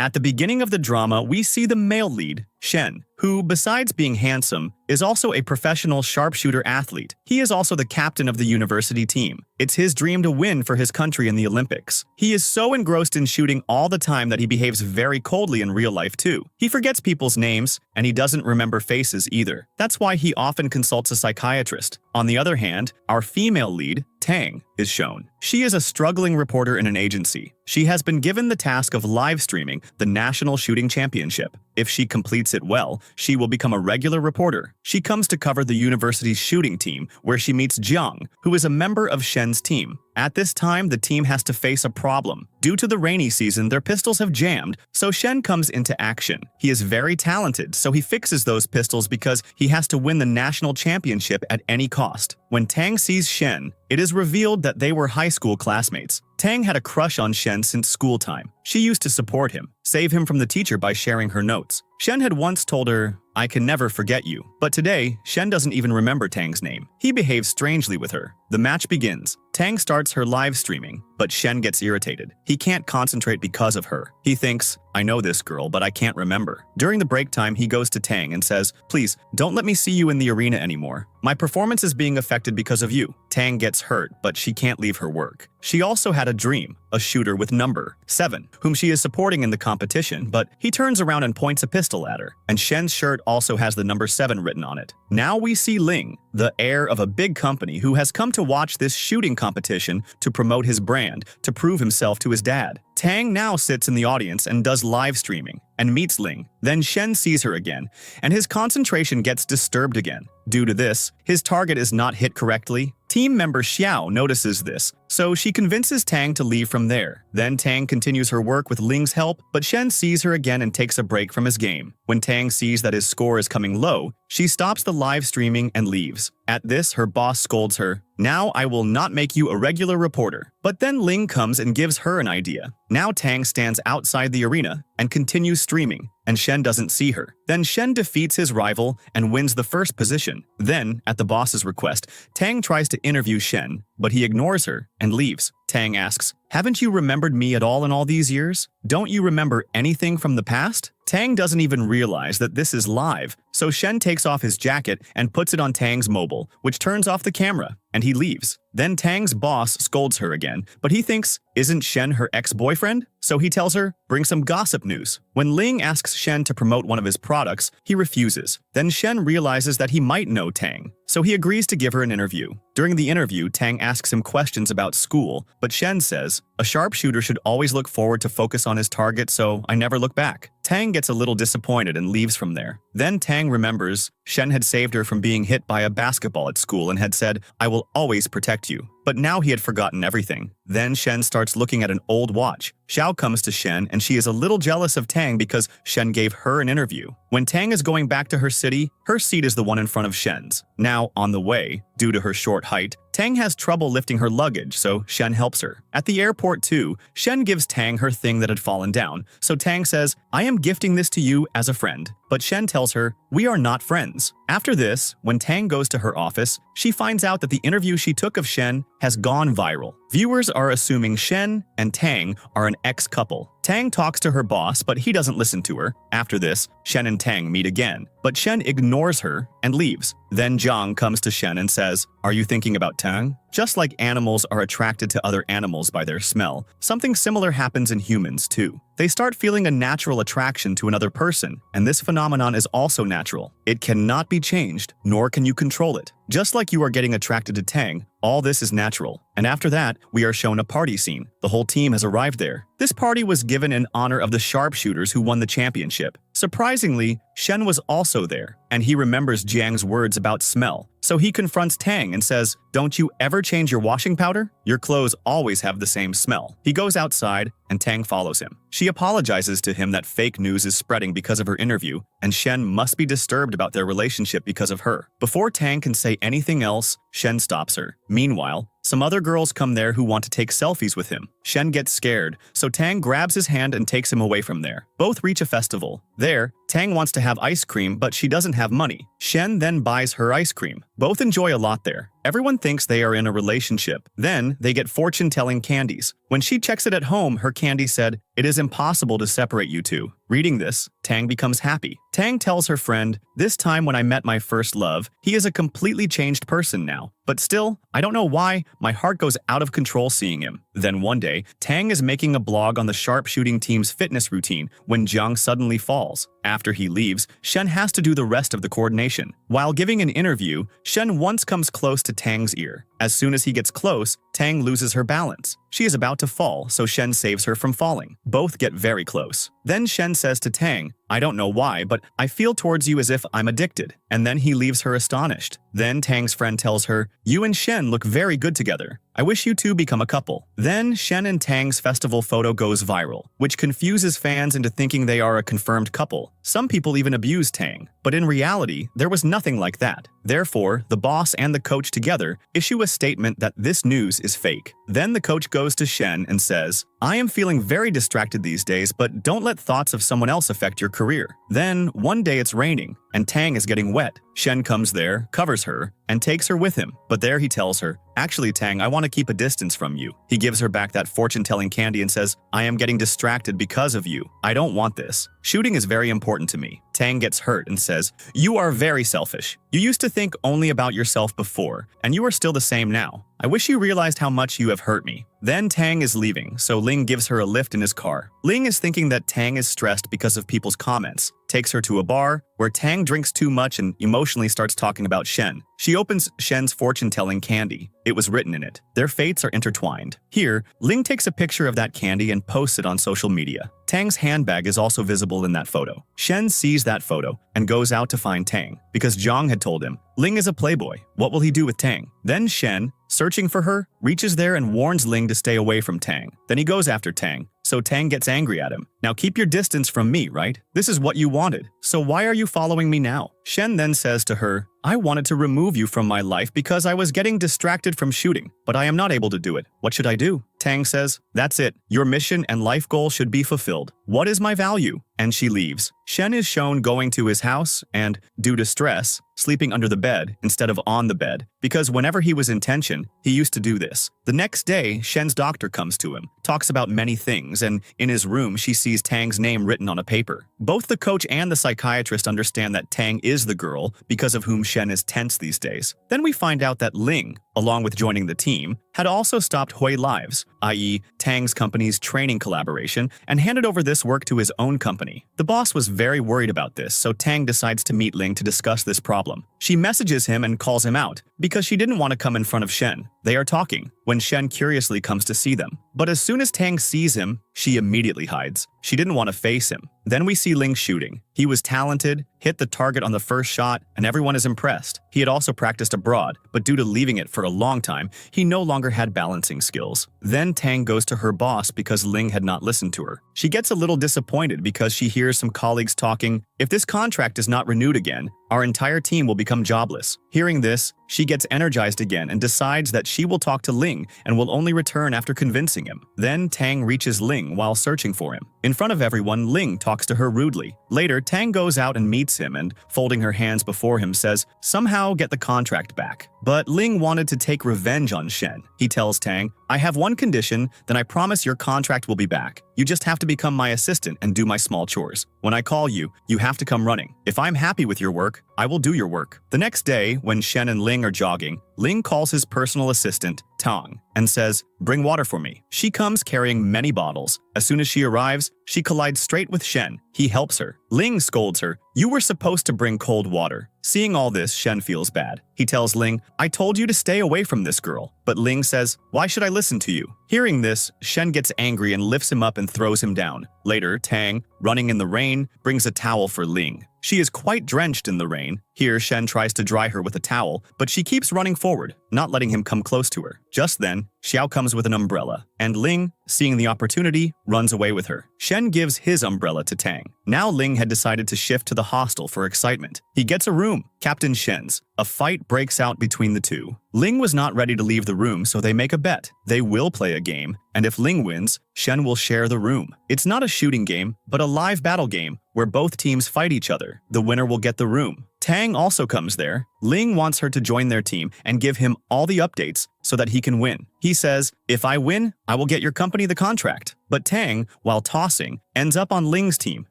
At the beginning of the drama, we see the male lead, Shen, who, besides being handsome, is also a professional sharpshooter athlete. He is also the captain of the university team. It's his dream to win for his country in the Olympics. He is so engrossed in shooting all the time that he behaves very coldly in real life too. He forgets people's names, and he doesn't remember faces either. That's why he often consults a psychiatrist. On the other hand, our female lead, Tang, is shown. She is a struggling reporter in an agency. She has been given the task of live streaming the National Shooting Championship. If she completes it well, she will become a regular reporter. She comes to cover the university's shooting team, where she meets Jiang, who is a member of Shen's team. At this time, the team has to face a problem. Due to the rainy season, their pistols have jammed, so Shen comes into action. He is very talented, so he fixes those pistols because he has to win the national championship at any cost. When Tang sees Shen, it is revealed that they were high school classmates. Tang had a crush on Shen since school time. She used to support him, save him from the teacher by sharing her notes. Shen had once told her, "I can never forget you." But today, Shen doesn't even remember Tang's name. He behaves strangely with her. The match begins. Tang starts her live streaming, but Shen gets irritated. He can't concentrate because of her. He thinks, "I know this girl, but I can't remember." During the break time, he goes to Tang and says, "Please, don't let me see you in the arena anymore. My performance is being affected because of you." Tang gets hurt, but she can't leave her work. She also had a dream, a shooter with number 7, whom she is supporting in the competition, but he turns around and points a pistol at her, and Shen's shirt also has the number 7 written on it. Now we see Ling, the heir of a big company who has come to watch this shooting competition to promote his brand, to prove himself to his dad. Tang now sits in the audience and does live streaming, and meets Ling. Then Shen sees her again, and his concentration gets disturbed again. Due to this, his target is not hit correctly. Team member Xiao notices this, so she convinces Tang to leave from there. Then Tang continues her work with Ling's help, but Shen sees her again and takes a break from his game. When Tang sees that his score is coming low, she stops the live streaming and leaves. At this, her boss scolds her, "Now I will not make you a regular reporter." But then Ling comes and gives her an idea. Now Tang stands outside the arena and continues streaming, and Shen doesn't see her. Then Shen defeats his rival and wins the first position. Then, at the boss's request, Tang tries to interview Shen, but he ignores her and leaves. Tang asks, "Haven't you remembered me at all in all these years? Don't you remember anything from the past?" Tang doesn't even realize that this is live, so Shen takes off his jacket and puts it on Tang's mobile, which turns off the camera, and he leaves. Then Tang's boss scolds her again, but he thinks, isn't Shen her ex-boyfriend? So he tells her, "Bring some gossip news." When Ling asks Shen to promote one of his products, he refuses. Then Shen realizes that he might know Tang, so he agrees to give her an interview. During the interview, Tang asks him questions about school, but Shen says, "A sharpshooter should always look forward to focus on his target, so I never look back." Tang gets a little disappointed and leaves from there. Then Tang remembers Shen had saved her from being hit by a basketball at school and had said, "I will always protect you." But now he had forgotten everything. Then Shen starts looking at an old watch. Xiao comes to Shen, and she is a little jealous of Tang because Shen gave her an interview. When Tang is going back to her city, her seat is the one in front of Shen's. Now, on the way, due to her short height, Tang has trouble lifting her luggage, so Shen helps her. At the airport too, Shen gives Tang her thing that had fallen down, so Tang says, "I am gifting this to you as a friend." But Shen tells her, "We are not friends." After this, when Tang goes to her office, she finds out that the interview she took of Shen has gone viral. Viewers are assuming Shen and Tang are an ex-couple. Tang talks to her boss, but he doesn't listen to her. After this, Shen and Tang meet again, but Shen ignores her and leaves. Then Jiang comes to Shen and says, "Are you thinking about Tang?" Just like animals are attracted to other animals by their smell, something similar happens in humans too. They start feeling a natural attraction to another person, and this phenomenon is also natural. It cannot be changed, nor can you control it. Just like you are getting attracted to Tang, all this is natural. And after that, we are shown a party scene. The whole team has arrived there. This party was given in honor of the sharpshooters who won the championship. Surprisingly, Shen was also there, and he remembers Jiang's words about smell. So he confronts Tang and says, "Don't you ever change your washing powder? Your clothes always have the same smell." He goes outside, and Tang follows him. She apologizes to him that fake news is spreading because of her interview, and Shen must be disturbed about their relationship because of her. Before Tang can say anything else, Shen stops her. Meanwhile, some other girls come there who want to take selfies with him. Shen gets scared, so Tang grabs his hand and takes him away from there. Both reach a festival. There, Tang wants to have ice cream, but she doesn't have money. Shen then buys her ice cream. Both enjoy a lot there. Everyone thinks they are in a relationship. Then, they get fortune-telling candies. When she checks it at home, her candy said, "It is impossible to separate you two." Reading this, Tang becomes happy. Tang tells her friend, "This time when I met my first love, he is a completely changed person now. But still, I don't know why, my heart goes out of control seeing him." Then one day, Tang is making a blog on the sharpshooting team's fitness routine when Jiang suddenly falls. After he leaves, Shen has to do the rest of the coordination. While giving an interview, Shen once comes close to Tang's ear. As soon as he gets close, Tang loses her balance. She is about to fall, so Shen saves her from falling. Both get very close. Then Shen says to Tang, "I don't know why, but I feel towards you as if I'm addicted." And then he leaves her astonished. Then Tang's friend tells her, "You and Shen look very good together. I wish you two become a couple." Then Shen and Tang's festival photo goes viral, which confuses fans into thinking they are a confirmed couple. Some people even abuse Tang, but in reality, there was nothing like that. Therefore, the boss and the coach together issue a statement that this news is fake. Then the coach goes to Shen and says, "I am feeling very distracted these days, but don't let thoughts of someone else affect your career." Then, one day it's raining, and Tang is getting wet. Shen comes there, covers her, and takes her with him. But there he tells her, "Actually, Tang, I want to keep a distance from you." He gives her back that fortune-telling candy and says, "I am getting distracted because of you. I don't want this. Shooting is very important to me." Tang gets hurt and says, "You are very selfish. You used to think only about yourself before, and you are still the same now. I wish you realized how much you have hurt me." Then Tang is leaving, so Ling gives her a lift in his car. Ling is thinking that Tang is stressed because of people's comments, takes her to a bar, where Tang drinks too much and emotionally starts talking about Shen. She opens Shen's fortune-telling candy. It was written in it, "Their fates are intertwined." Here, Ling takes a picture of that candy and posts it on social media. Tang's handbag is also visible in that photo. Shen sees that photo and goes out to find Tang, because Jiang had told him, "Ling is a playboy. What will he do with Tang?" Then Shen, searching for her, reaches there and warns Ling to stay away from Tang. Then he goes after Tang, so Tang gets angry at him. "Now keep your distance from me, right? This is what you wanted. So why are you following me now?" Shen then says to her, "I wanted to remove you from my life because I was getting distracted from shooting, but I am not able to do it. What should I do?" Tang says, "That's it. Your mission and life goal should be fulfilled. What is my value?" And she leaves. Shen is shown going to his house and, due to stress, sleeping under the bed instead of on the bed, because whenever he was in tension, he used to do this. The next day, Shen's doctor comes to him, talks about many things, and in his room she sees Tang's name written on a paper. Both the coach and the psychiatrist understand that Tang is the girl because of whom Shen is tense these days. Then we find out that Ling, along with joining the team, had also stopped Hui Lives, i.e. Tang's company's training collaboration, and handed over this work to his own company. The boss was very worried about this, so Tang decides to meet Ling to discuss this problem. She messages him and calls him out, because she didn't want to come in front of Shen. They are talking, when Shen curiously comes to see them. But as soon as Tang sees him, she immediately hides. She didn't want to face him. Then we see Ling shooting. He was talented, hit the target on the first shot, and everyone is impressed. He had also practiced abroad, but due to leaving it for a long time, he no longer had balancing skills. Then Tang goes to her boss because Ling had not listened to her. She gets a little disappointed because she hears some colleagues talking, "If this contract is not renewed again, our entire team will become jobless." Hearing this, she gets energized again and decides that she will talk to Ling and will only return after convincing him. Then Tang reaches Ling while searching for him. In front of everyone, Ling talks to her rudely. Later, Tang goes out and meets him and, folding her hands before him, says, "Somehow get the contract back." But Ling wanted to take revenge on Shen. He tells Tang, "I have one condition, then I promise your contract will be back. You just have to become my assistant and do my small chores. When I call you, you have to come running. If I'm happy with your work, I will do your work." The next day, when Shen and Ling are jogging, Ling calls his personal assistant, Tang, and says, "Bring water for me." She comes carrying many bottles. As soon as she arrives, she collides straight with Shen. He helps her. Ling scolds her, "You were supposed to bring cold water." Seeing all this, Shen feels bad. He tells Ling, "I told you to stay away from this girl." But Ling says, "Why should I listen to you?" Hearing this, Shen gets angry and lifts him up and throws him down. Later, Tang, running in the rain, brings a towel for Ling. She is quite drenched in the rain. Here, Shen tries to dry her with a towel, but she keeps running forward, not letting him come close to her. Just then, Xiao comes with an umbrella, and Ling, seeing the opportunity, runs away with her. Shen gives his umbrella to Tang. Now Ling had decided to shift to the hostel for excitement. He gets a room, Captain Shen's. a fight breaks out between the two. Ling was not ready to leave the room, so they make a bet. They will play a game, and if Ling wins, Shen will share the room. It's not a shooting game, but a live battle game where both teams fight each other. The winner will get the room. Tang also comes there. Ling wants her to join their team and give him all the updates so that he can win. He says, if I win, I will get your company the contract. But Tang, while tossing, ends up on Ling's team,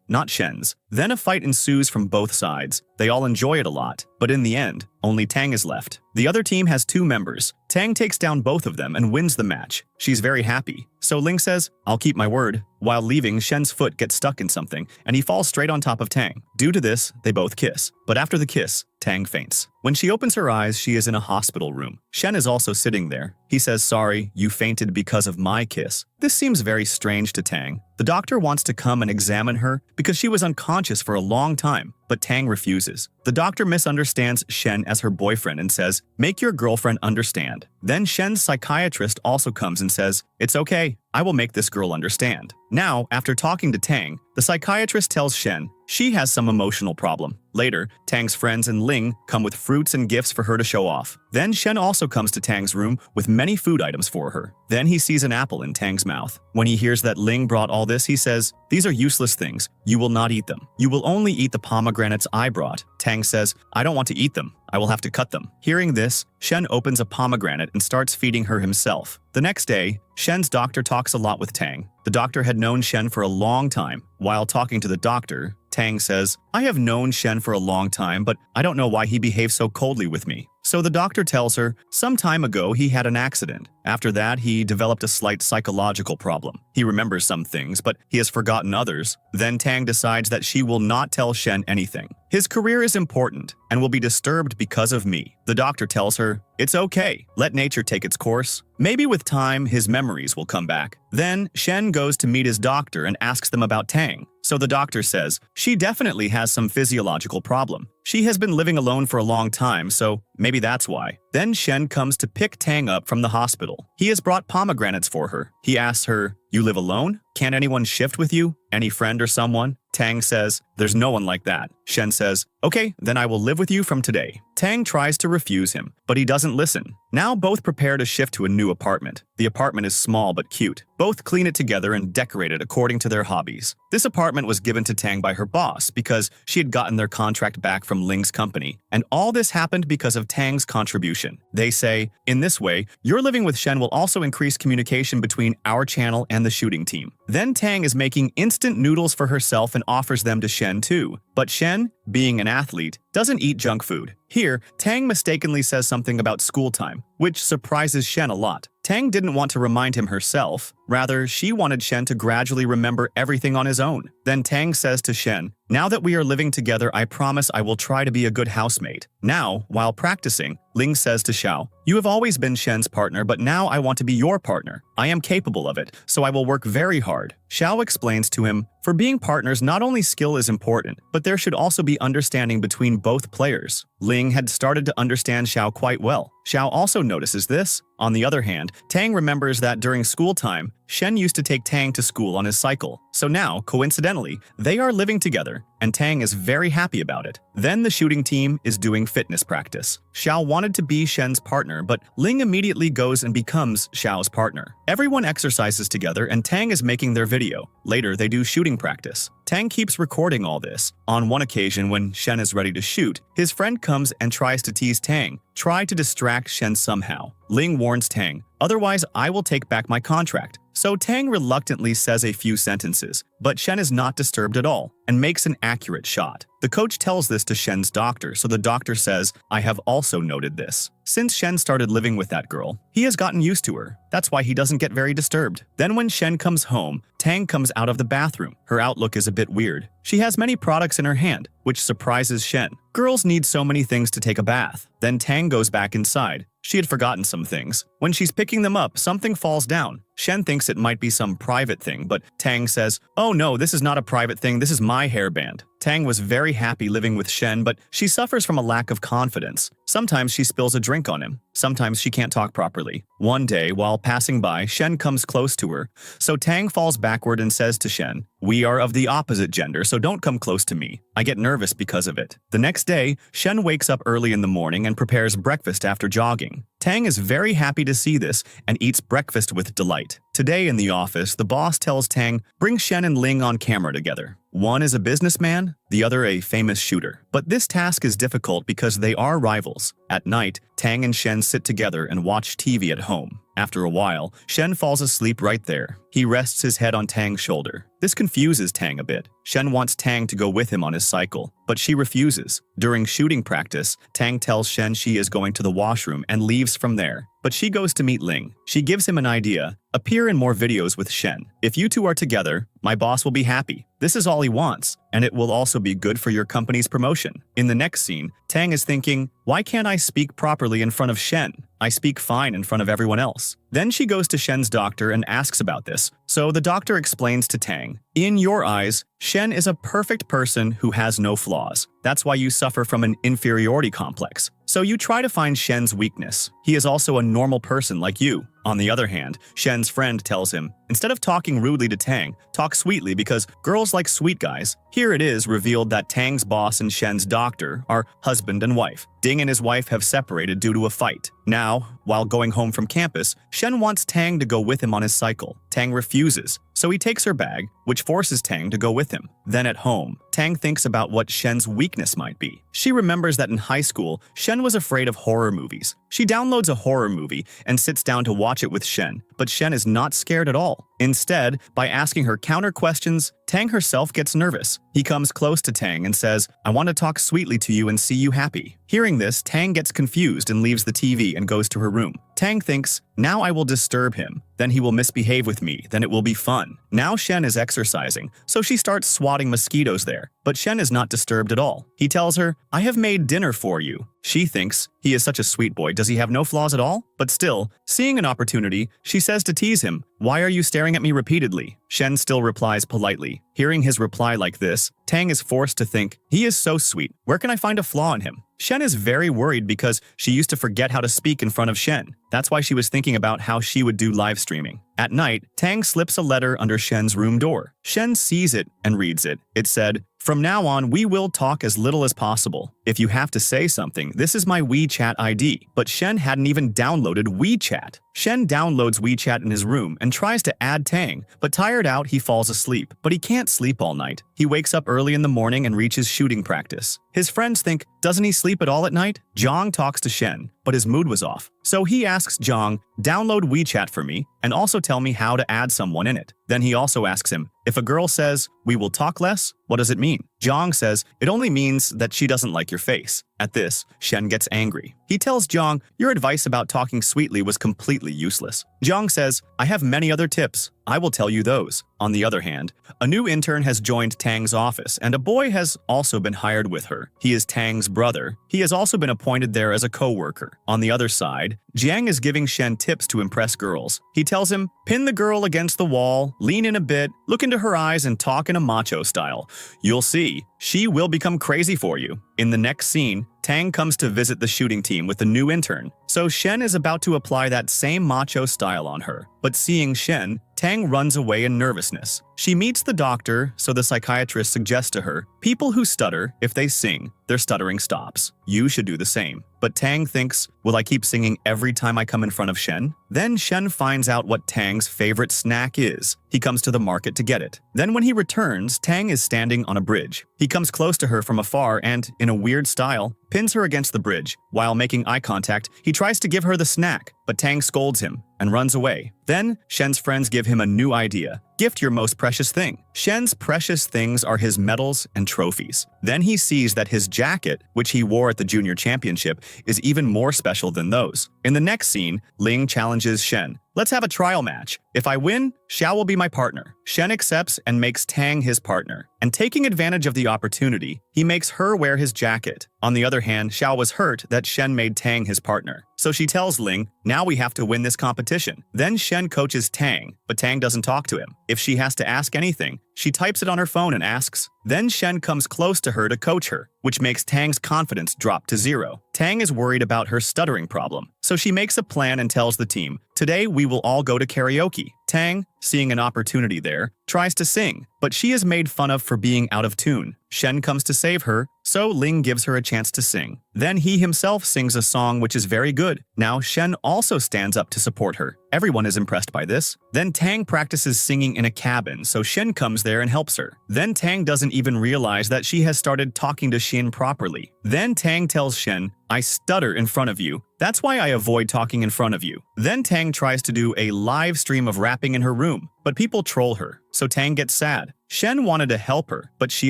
not Shen's. Then a fight ensues from both sides. They all enjoy it a lot, but in the end, only Tang is left. The other team has 2 members. Tang takes down both of them and wins the match. She's very happy. So Ling says, I'll keep my word. While leaving, Shen's foot gets stuck in something, and he falls straight on top of Tang. Due to this, they both kiss. But after the kiss, Tang faints. When she opens her eyes, she is in a hospital room. Shen is also sitting there. He says, sorry, you fainted because of my kiss. This seems very strange to Tang. The doctor wants to come and examine her because she was unconscious for a long time, but Tang refuses. The doctor misunderstands Shen as her boyfriend and says, make your girlfriend understand. Then Shen's psychiatrist also comes and says, it's okay, I will make this girl understand. Now, after talking to Tang, the psychiatrist tells Shen she has some emotional problem. Later, Tang's friends and Ling come with fruits and gifts for her to show off. Then Shen also comes to Tang's room with many food items for her. Then he sees an apple in Tang's mouth. When he hears that Ling brought all this, he says, these are useless things. You will not eat them. You will only eat the pomegranates I brought. Tang says, I don't want to eat them. I will have to cut them. Hearing this, Shen opens a pomegranate and starts feeding her himself. The next day, Shen's doctor talks a lot with Tang. The doctor had known Shen for a long time. While talking to the doctor, Tang says, I have known Shen for a long time, but I don't know why he behaves so coldly with me. So the doctor tells her, some time ago he had an accident. After that, he developed a slight psychological problem. He remembers some things, but he has forgotten others. Then Tang decides that she will not tell Shen anything. His career is important and will be disturbed because of me. The doctor tells her, it's okay, let nature take its course. Maybe with time, his memories will come back. Then Shen goes to meet his doctor and asks them about Tang. So the doctor says, she definitely has some physiological problem. She has been living alone for a long time, so maybe that's why. Then Shen comes to pick Tang up from the hospital. He has brought pomegranates for her. He asks her, you live alone? Can't anyone shift with you? Any friend or someone? Tang says, there's no one like that. Shen says, okay, then I will live with you from today. Tang tries to refuse him, but he doesn't listen. Now both prepare to shift to a new apartment. The apartment is small but cute. Both clean it together and decorate it according to their hobbies. This apartment was given to Tang by her boss because she had gotten their contract back from Ling's company, and all this happened because of Tang's contribution. They say, in this way, your living with Shen will also increase communication between our channel and the shooting team. Then Tang is making instant noodles for herself and offers them to Shen too. But Shen, being an athlete, doesn't eat junk food. Here, Tang mistakenly says something about school time, which surprises Shen a lot. Tang didn't want to remind him herself. Rather, she wanted Shen to gradually remember everything on his own. Then Tang says to Shen, now that we are living together, I promise I will try to be a good housemate. Now, while practicing, Ling says to Xiao, you have always been Shen's partner, but now I want to be your partner. I am capable of it, so I will work very hard. Xiao explains to him, for being partners, not only skill is important, but there should also be understanding between both players. Ling had started to understand Xiao quite well. Xiao also notices this. On the other hand, Tang remembers that during school time, Shen used to take Tang to school on his cycle. So now, coincidentally, they are living together, and Tang is very happy about it. Then the shooting team is doing fitness practice. Xiao wanted to be Shen's partner, but Ling immediately goes and becomes Xiao's partner. Everyone exercises together, and Tang is making their video. Later, they do shooting practice. Tang keeps recording all this. On one occasion, when Shen is ready to shoot, his friend comes and tries to tease Tang. Try to distract Shen somehow. Ling warns Tang, otherwise I will take back my contract. So Tang reluctantly says a few sentences, but Shen is not disturbed at all and makes an accurate shot. The coach tells this to Shen's doctor, so the doctor says, I have also noted this. Since Shen started living with that girl, he has gotten used to her. That's why he doesn't get very disturbed. Then when Shen comes home, Tang comes out of the bathroom. Her outlook is a bit weird. She has many products in her hand, which surprises Shen. Girls need so many things to take a bath. Then Tang goes back inside. She had forgotten some things. When she's picking them up, something falls down. Shen thinks it might be some private thing, but Tang says, oh no, this is not a private thing, this is my hairband. Tang was very happy living with Shen, but she suffers from a lack of confidence. Sometimes she spills a drink drink on him. Sometimes she can't talk properly. One day, while passing by, Shen comes close to her, so Tang falls backward and says to Shen, "We are of the opposite gender, so don't come close to me. I get nervous because of it." The next day, Shen wakes up early in the morning and prepares breakfast after jogging. Tang is very happy to see this and eats breakfast with delight. Today in the office, the boss tells Tang, "Bring Shen and Ling on camera together. One is a businessman, the other a famous shooter." But this task is difficult because they are rivals. At night, Tang and Shen sit together and watch TV at home. After a while, Shen falls asleep right there. He rests his head on Tang's shoulder. This confuses Tang a bit. Shen wants Tang to go with him on his cycle, but she refuses. During shooting practice, Tang tells Shen she is going to the washroom and leaves from there. But she goes to meet Ling. She gives him an idea. "Appear in more videos with Shen. If you two are together, my boss will be happy. This is all he wants, and it will also be good for your company's promotion." In the next scene, Tang is thinking, "Why can't I speak properly in front of Shen? I speak fine in front of everyone else." Then she goes to Shen's doctor and asks about this. So the doctor explains to Tang, "In your eyes, Shen is a perfect person who has no flaws. That's why you suffer from an inferiority complex. So you try to find Shen's weakness. He is also a normal person like you." On the other hand, Shen's friend tells him, "Instead of talking rudely to Tang, talk sweetly because girls like sweet guys." Here it is revealed that Tang's boss and Shen's doctor are husband and wife. Ding and his wife have separated due to a fight. Now, while going home from campus, Shen wants Tang to go with him on his cycle. Tang refuses, so he takes her bag, which forces Tang to go with him. Then at home, Tang thinks about what Shen's weakness might be. She remembers that in high school, Shen was afraid of horror movies. She downloads a horror movie and sits down to watch it with Shen, but Shen is not scared at all. Instead, by asking her counter questions, Tang herself gets nervous. He comes close to Tang and says, "I want to talk sweetly to you and see you happy." Hearing this, Tang gets confused and leaves the TV and goes to her room. Tang thinks, "Now I will disturb him. Then he will misbehave with me. Then it will be fun." Now Shen is exercising, so she starts swatting mosquitoes there. But Shen is not disturbed at all. He tells her, "I have made dinner for you." She thinks, he is such a sweet boy, does he have no flaws at all? But still, seeing an opportunity, she says to tease him, "Why are you staring at me repeatedly?" Shen still replies politely. Hearing his reply like this, Tang is forced to think, he is so sweet, where can I find a flaw in him? Shen is very worried because she used to forget how to speak in front of Shen. That's why she was thinking about how she would do live streaming. At night, Tang slips a letter under Shen's room door. Shen sees it and reads it. It said, "From now on, we will talk as little as possible. If you have to say something, this is my WeChat ID." But Shen hadn't even downloaded WeChat. Shen downloads WeChat in his room and tries to add Tang, but tired out, he falls asleep. But he can't sleep all night. He wakes up early in the morning and reaches shooting practice. His friends think, doesn't he sleep at all at night? Zhang talks to Shen, but his mood was off. So he asks Zhang, "Download WeChat for me, and also tell me how to add someone in it." Then he also asks him, if a girl says, "We will talk less," what does it mean? Zhang says, "It only means that she doesn't like your face." At this, Shen gets angry. He tells Zhang, "Your advice about talking sweetly was completely useless." Zhang says, "I have many other tips. I will tell you those." On the other hand, a new intern has joined Tang's office, and a boy has also been hired with her. He is Tang's brother. He has also been appointed there as a co-worker. On the other side, Jiang is giving Shen tips to impress girls. He tells him, "Pin the girl against the wall, lean in a bit, look into her eyes, and talk in a macho style. You'll see, she will become crazy for you." In the next scene, Tang comes to visit the shooting team with the new intern. So Shen is about to apply that same macho style on her. But seeing Shen, Tang runs away in nervousness. She meets the doctor, so the psychiatrist suggests to her, "People who stutter, if they sing, their stuttering stops. You should do the same." But Tang thinks, will I keep singing every time I come in front of Shen? Then Shen finds out what Tang's favorite snack is. He comes to the market to get it. Then when he returns, Tang is standing on a bridge. He comes close to her from afar and, in a weird style, pins her against the bridge. While making eye contact, he tries to give her the snack, but Tang scolds him and runs away. Then, Shen's friends give him a new idea. Gift your most precious thing. Shen's precious things are his medals and trophies. Then he sees that his jacket, which he wore at the junior championship, is even more special than those. In the next scene, Ling challenges Shen. "Let's have a trial match. If I win, Xiao will be my partner. Shen accepts and makes Tang his partner. And taking advantage of the opportunity, he makes her wear his jacket. On the other hand, Xiao was hurt that Shen made Tang his partner. So she tells Ling, now we have to win this competition. Then Shen coaches Tang, but Tang doesn't talk to him. If she has to ask anything, she types it on her phone and asks. Then Shen comes close to her to coach her, which makes Tang's confidence drop to 0. Tang is worried about her stuttering problem, so she makes a plan and tells the team, today we will all go to karaoke. Tang, seeing an opportunity there, tries to sing, but she is made fun of for being out of tune. Shen comes to save her, so Ling gives her a chance to sing. Then he himself sings a song which is very good. Now Shen also stands up to support her. Everyone is impressed by this. Then Tang practices singing in a cabin, so Shen comes there and helps her. Then Tang doesn't even realize that she has started talking to Shen properly. Then Tang tells Shen, I stutter in front of you. That's why I avoid talking in front of you. Then Tang tries to do a live stream of rapping in her room, but people troll her, so Tang gets sad. Shen wanted to help her, but she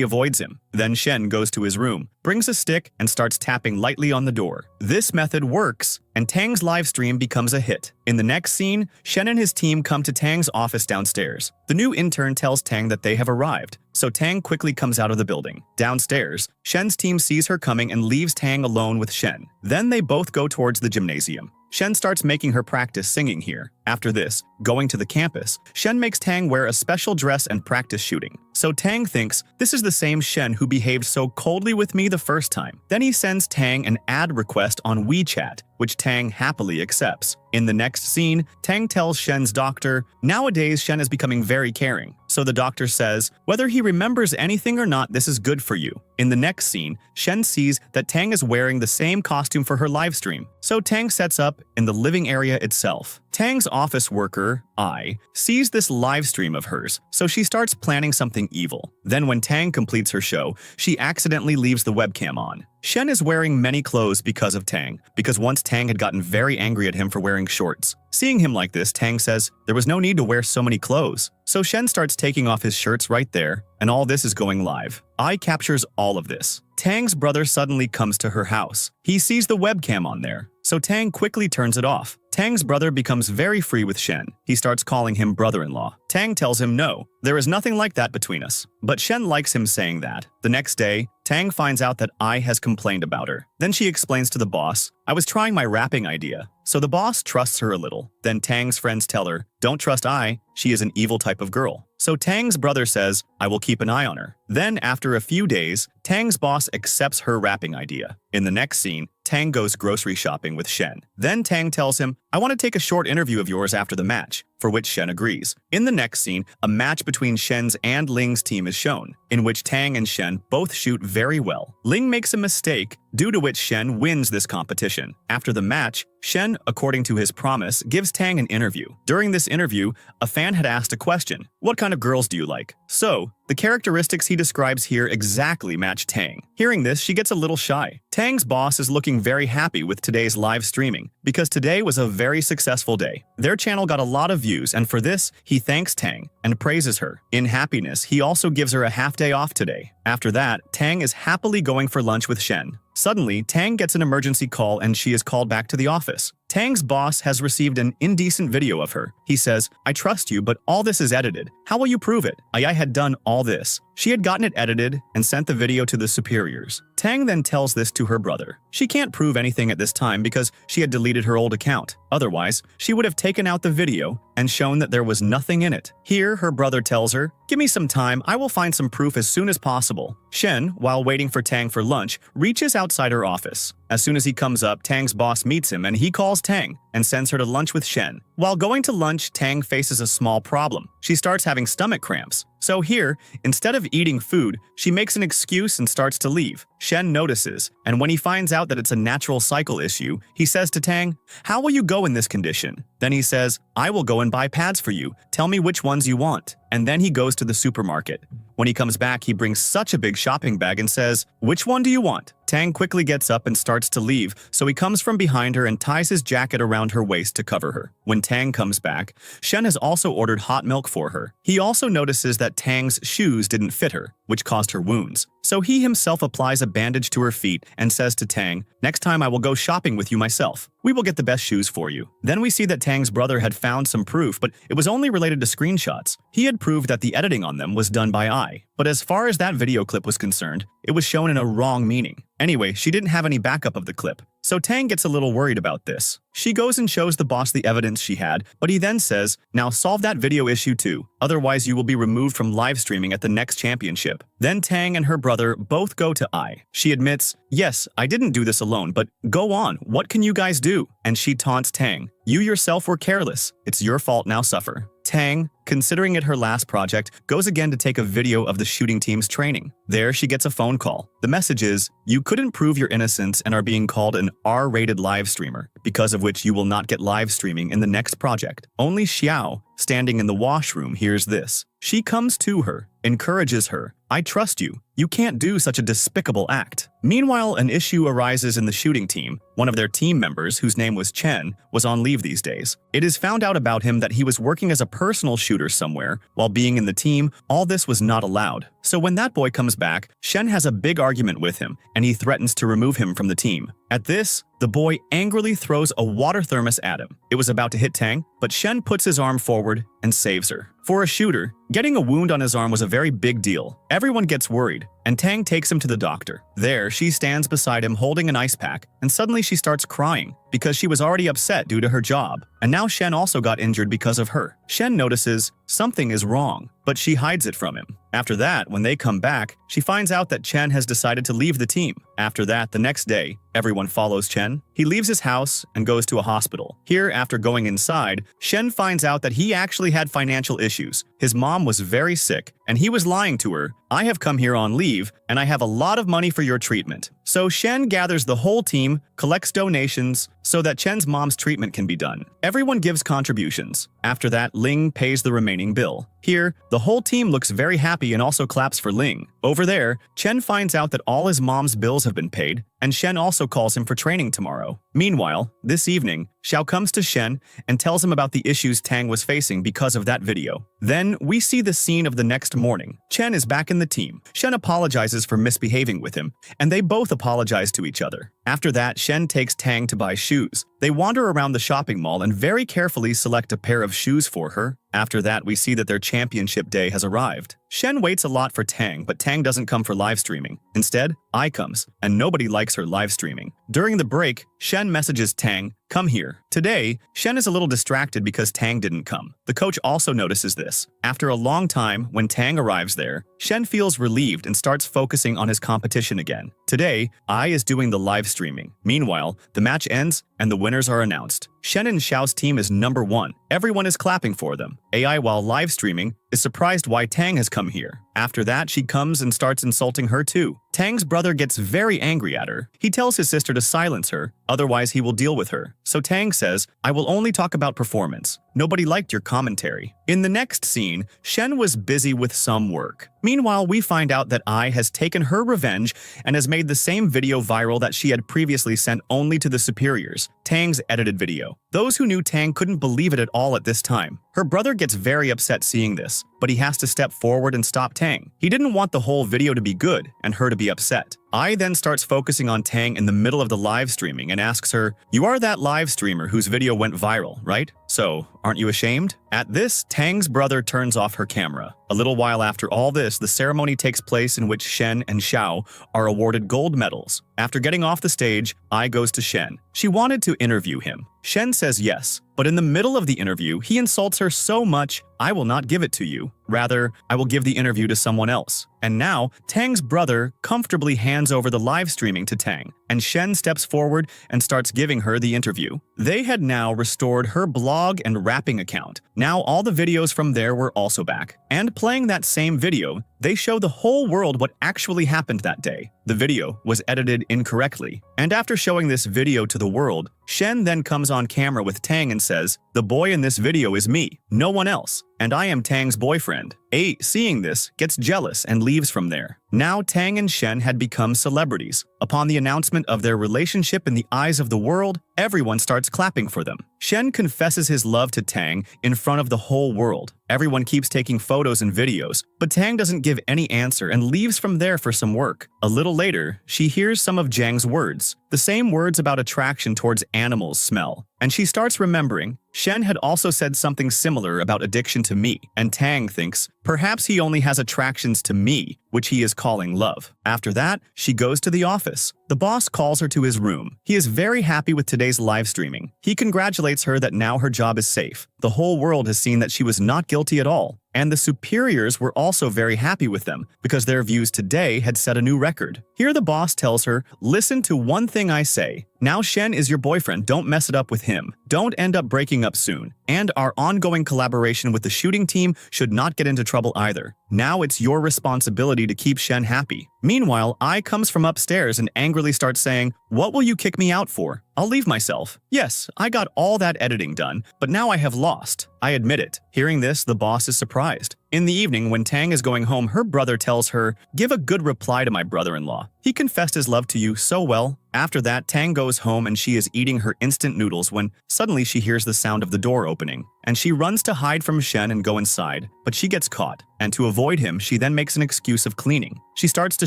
avoids him. Then Shen goes to his room, brings a stick, and starts tapping lightly on the door. This method works, and Tang's live stream becomes a hit. In the next scene, Shen and his team come to Tang's office downstairs. The new intern tells Tang that they have arrived, so Tang quickly comes out of the building. Downstairs, Shen's team sees her coming and leaves Tang alone with Shen. Then they both go towards the gymnasium. Shen starts making her practice singing here. After this, going to the campus, Shen makes Tang wear a special dress and practice shooting. So Tang thinks, this is the same Shen who behaved so coldly with me the first time. Then he sends Tang an ad request on WeChat, which Tang happily accepts. In the next scene, Tang tells Shen's doctor, nowadays Shen is becoming very caring. So the doctor says, whether he remembers anything or not, this is good for you. In the next scene, Shen sees that Tang is wearing the same costume for her live stream. So Tang sets up in the living area itself. Tang's office worker, Ai, sees this live stream of hers, so she starts planning something evil. Then when Tang completes her show, she accidentally leaves the webcam on. Shen is wearing many clothes because of Tang, because once Tang had gotten very angry at him for wearing shorts. Seeing him like this, Tang says, there was no need to wear so many clothes. So Shen starts taking off his shirts right there, and all this is going live. Ai captures all of this. Tang's brother suddenly comes to her house. He sees the webcam on there, so Tang quickly turns it off. Tang's brother becomes very free with Shen. He starts calling him brother-in-law. Tang tells him no, there is nothing like that between us. But Shen likes him saying that. The next day, Tang finds out that Ai has complained about her. Then she explains to the boss, I was trying my rapping idea. So the boss trusts her a little. Then Tang's friends tell her, don't trust Ai, she is an evil type of girl. So Tang's brother says, I will keep an eye on her. Then after a few days, Tang's boss accepts her rapping idea. In the next scene, Tang goes grocery shopping with Shen. Then Tang tells him, I want to take a short interview of yours after the match, for which Shen agrees. In the next scene, a match between Shen's and Ling's team is shown, in which Tang and Shen both shoot very well. Ling makes a mistake, due to which Shen wins this competition. After the match, Shen, according to his promise, gives Tang an interview. During this interview, a fan had asked a question, what kind of girls do you like? So, the characteristics he describes here exactly match Tang. Hearing this, she gets a little shy. Tang's boss is looking very happy with today's live streaming, because today was a very successful day. Their channel got a lot of views, and for this, he thanks Tang and praises her. In happiness, he also gives her a half day off today. After that, Tang is happily going for lunch with Shen. Suddenly, Tang gets an emergency call and she is called back to the office. Tang's boss has received an indecent video of her. He says, I trust you, but all this is edited. How will you prove it? Ai had done all this. She had gotten it edited and sent the video to the superiors. Tang then tells this to her brother. She can't prove anything at this time because she had deleted her old account. Otherwise, she would have taken out the video and shown that there was nothing in it. Here, her brother tells her, give me some time, I will find some proof as soon as possible. Shen, while waiting for Tang for lunch, reaches outside her office. As soon as he comes up, Tang's boss meets him and he calls Tang and sends her to lunch with Shen. While going to lunch, Tang faces a small problem. She starts having stomach cramps. So here, instead of eating food, she makes an excuse and starts to leave. Shen notices, and when he finds out that it's a natural cycle issue, he says to Tang, how will you go in this condition? Then he says, I will go and buy pads for you. Tell me which ones you want. And then he goes to the supermarket. When he comes back, he brings such a big shopping bag and says, which one do you want? Tang quickly gets up and starts to leave, so he comes from behind her and ties his jacket around her waist to cover her. When Tang comes back, Shen has also ordered hot milk for her. He also notices that Tang's shoes didn't fit her, which caused her wounds. So he himself applies a bandage to her feet and says to Tang, next time I will go shopping with you myself. We will get the best shoes for you. Then we see that Tang's brother had found some proof, but it was only related to screenshots. He had proved that the editing on them was done by I. But as far as that video clip was concerned, it was shown in a wrong meaning. Anyway, she didn't have any backup of the clip. So Tang gets a little worried about this. She goes and shows the boss the evidence she had, but he then says, "Now solve that video issue too, otherwise you will be removed from live streaming at the next championship." Then Tang and her brother both go to I. She admits, "Yes, I didn't do this alone, but go on, what can you guys do?" And she taunts Tang, "You yourself were careless. It's your fault, now suffer." Tang, considering it her last project, goes again to take a video of the shooting team's training. There, she gets a phone call. The message is, "You couldn't prove your innocence and are being called an R-rated live streamer, because of which you will not get live streaming in the next project." Only Xiao, standing in the washroom, hears this. She comes to her, encourages her, "I trust you. You can't do such a despicable act." Meanwhile, an issue arises in the shooting team. One of their team members, whose name was Chen, was on leave these days. It is found out about him that he was working as a personal shooter somewhere. While being in the team, all this was not allowed. So when that boy comes back, Shen has a big argument with him, and he threatens to remove him from the team. At this, the boy angrily throws a water thermos at him. It was about to hit Tang, but Shen puts his arm forward and saves her. For a shooter, getting a wound on his arm was a very big deal. Everyone gets worried, and Tang takes him to the doctor. There, she stands beside him holding an ice pack, and suddenly she starts crying because she was already upset due to her job. And now Shen also got injured because of her. Shen notices something is wrong, but she hides it from him. After that, when they come back, she finds out that Chen has decided to leave the team. After that, the next day, everyone follows Chen. He leaves his house and goes to a hospital. Here, after going inside, Shen finds out that he actually had financial issues. His mom was very sick, and he was lying to her. "I have come here on leave, and I have a lot of money for your treatment." So Shen gathers the whole team, collects donations, so that Chen's mom's treatment can be done. Everyone gives contributions. After that, Ling pays the remaining bill. Here, the whole team looks very happy and also claps for Ling. Over there, Chen finds out that all his mom's bills have been paid, and Shen also calls him for training tomorrow. Meanwhile, this evening, Xiao comes to Shen and tells him about the issues Tang was facing because of that video. Then, we see the scene of the next morning. Chen is back in the team. Shen apologizes for misbehaving with him, and they both apologize to each other. After that, Shen takes Tang to buy shoes. They wander around the shopping mall and very carefully select a pair of shoes for her. After that, we see that their championship day has arrived. Shen waits a lot for Tang, but Tang doesn't come for live streaming. Instead, I comes, and nobody likes her live streaming. During the break, Shen messages Tang, "Come here." Today, Shen is a little distracted because Tang didn't come. The coach also notices this. After a long time, when Tang arrives there, Shen feels relieved and starts focusing on his competition again. Today, I is doing the live streaming. Meanwhile, the match ends and the winners are announced. Shen and Xiao's team is number 1. Everyone is clapping for them. AI, while live streaming, is surprised why Tang has come here. After that, she comes and starts insulting her too. Tang's brother gets very angry at her. He tells his sister to silence her, otherwise he will deal with her. So Tang says, "I will only talk about performance. Nobody liked your commentary." In the next scene, Shen was busy with some work. Meanwhile, we find out that I has taken her revenge and has made the same video viral that she had previously sent only to the superiors, Tang's edited video. Those who knew Tang couldn't believe it at all at this time. Her brother gets very upset seeing this, but he has to step forward and stop Tang. He didn't want the whole video to be good and her to be upset. I then starts focusing on Tang in the middle of the live streaming and asks her, "You are that live streamer whose video went viral, right? So, aren't you ashamed?" At this, Tang's brother turns off her camera. A little while after all this, the ceremony takes place in which Shen and Xiao are awarded gold medals. After getting off the stage, I goes to Shen. She wanted to interview him. Shen says yes, but in the middle of the interview, he insults her so much, "I will not give it to you. Rather, I will give the interview to someone else." And now, Tang's brother comfortably hands over the live streaming to Tang, and Shen steps forward and starts giving her the interview. They had now restored her blog and rapping account. Now all the videos from there were also back. And playing that same video, they show the whole world what actually happened that day. The video was edited incorrectly. And after showing this video to the world, Shen then comes on camera with Tang and says, "The boy in this video is me, no one else, and I am Tang's boyfriend." A, seeing this, gets jealous and leaves from there. Now Tang and Shen had become celebrities. Upon the announcement of their relationship in the eyes of the world, everyone starts clapping for them. Shen confesses his love to Tang in front of the whole world. Everyone keeps taking photos and videos, but Tang doesn't give any answer and leaves from there for some work. A little later, she hears some of Jiang's words, the same words about attraction towards animals smell, and she starts remembering. Shen had also said something similar about addiction to me, and Tang thinks, perhaps he only has attractions to me, which he is calling love. After that, she goes to the office. The boss calls her to his room. He is very happy with today's live streaming. He congratulates her that now her job is safe. The whole world has seen that she was not guilty at all. And the superiors were also very happy with them because their views today had set a new record. Here the boss tells her, listen to one thing I say. Now Shen is your boyfriend, don't mess it up with him. Don't end up breaking up soon. And our ongoing collaboration with the shooting team should not get into trouble either. Now it's your responsibility to keep Shen happy. Meanwhile, I comes from upstairs and angrily starts saying, what will you kick me out for? I'll leave myself. Yes, I got all that editing done, but now I have lost. I admit it. Hearing this, the boss is surprised. In the evening, when Tang is going home, her brother tells her, give a good reply to my brother-in-law. He confessed his love to you so well. After that, Tang goes home and she is eating her instant noodles when suddenly she hears the sound of the door opening. And she runs to hide from Shen and go inside, but she gets caught. And to avoid him, she then makes an excuse of cleaning. She starts to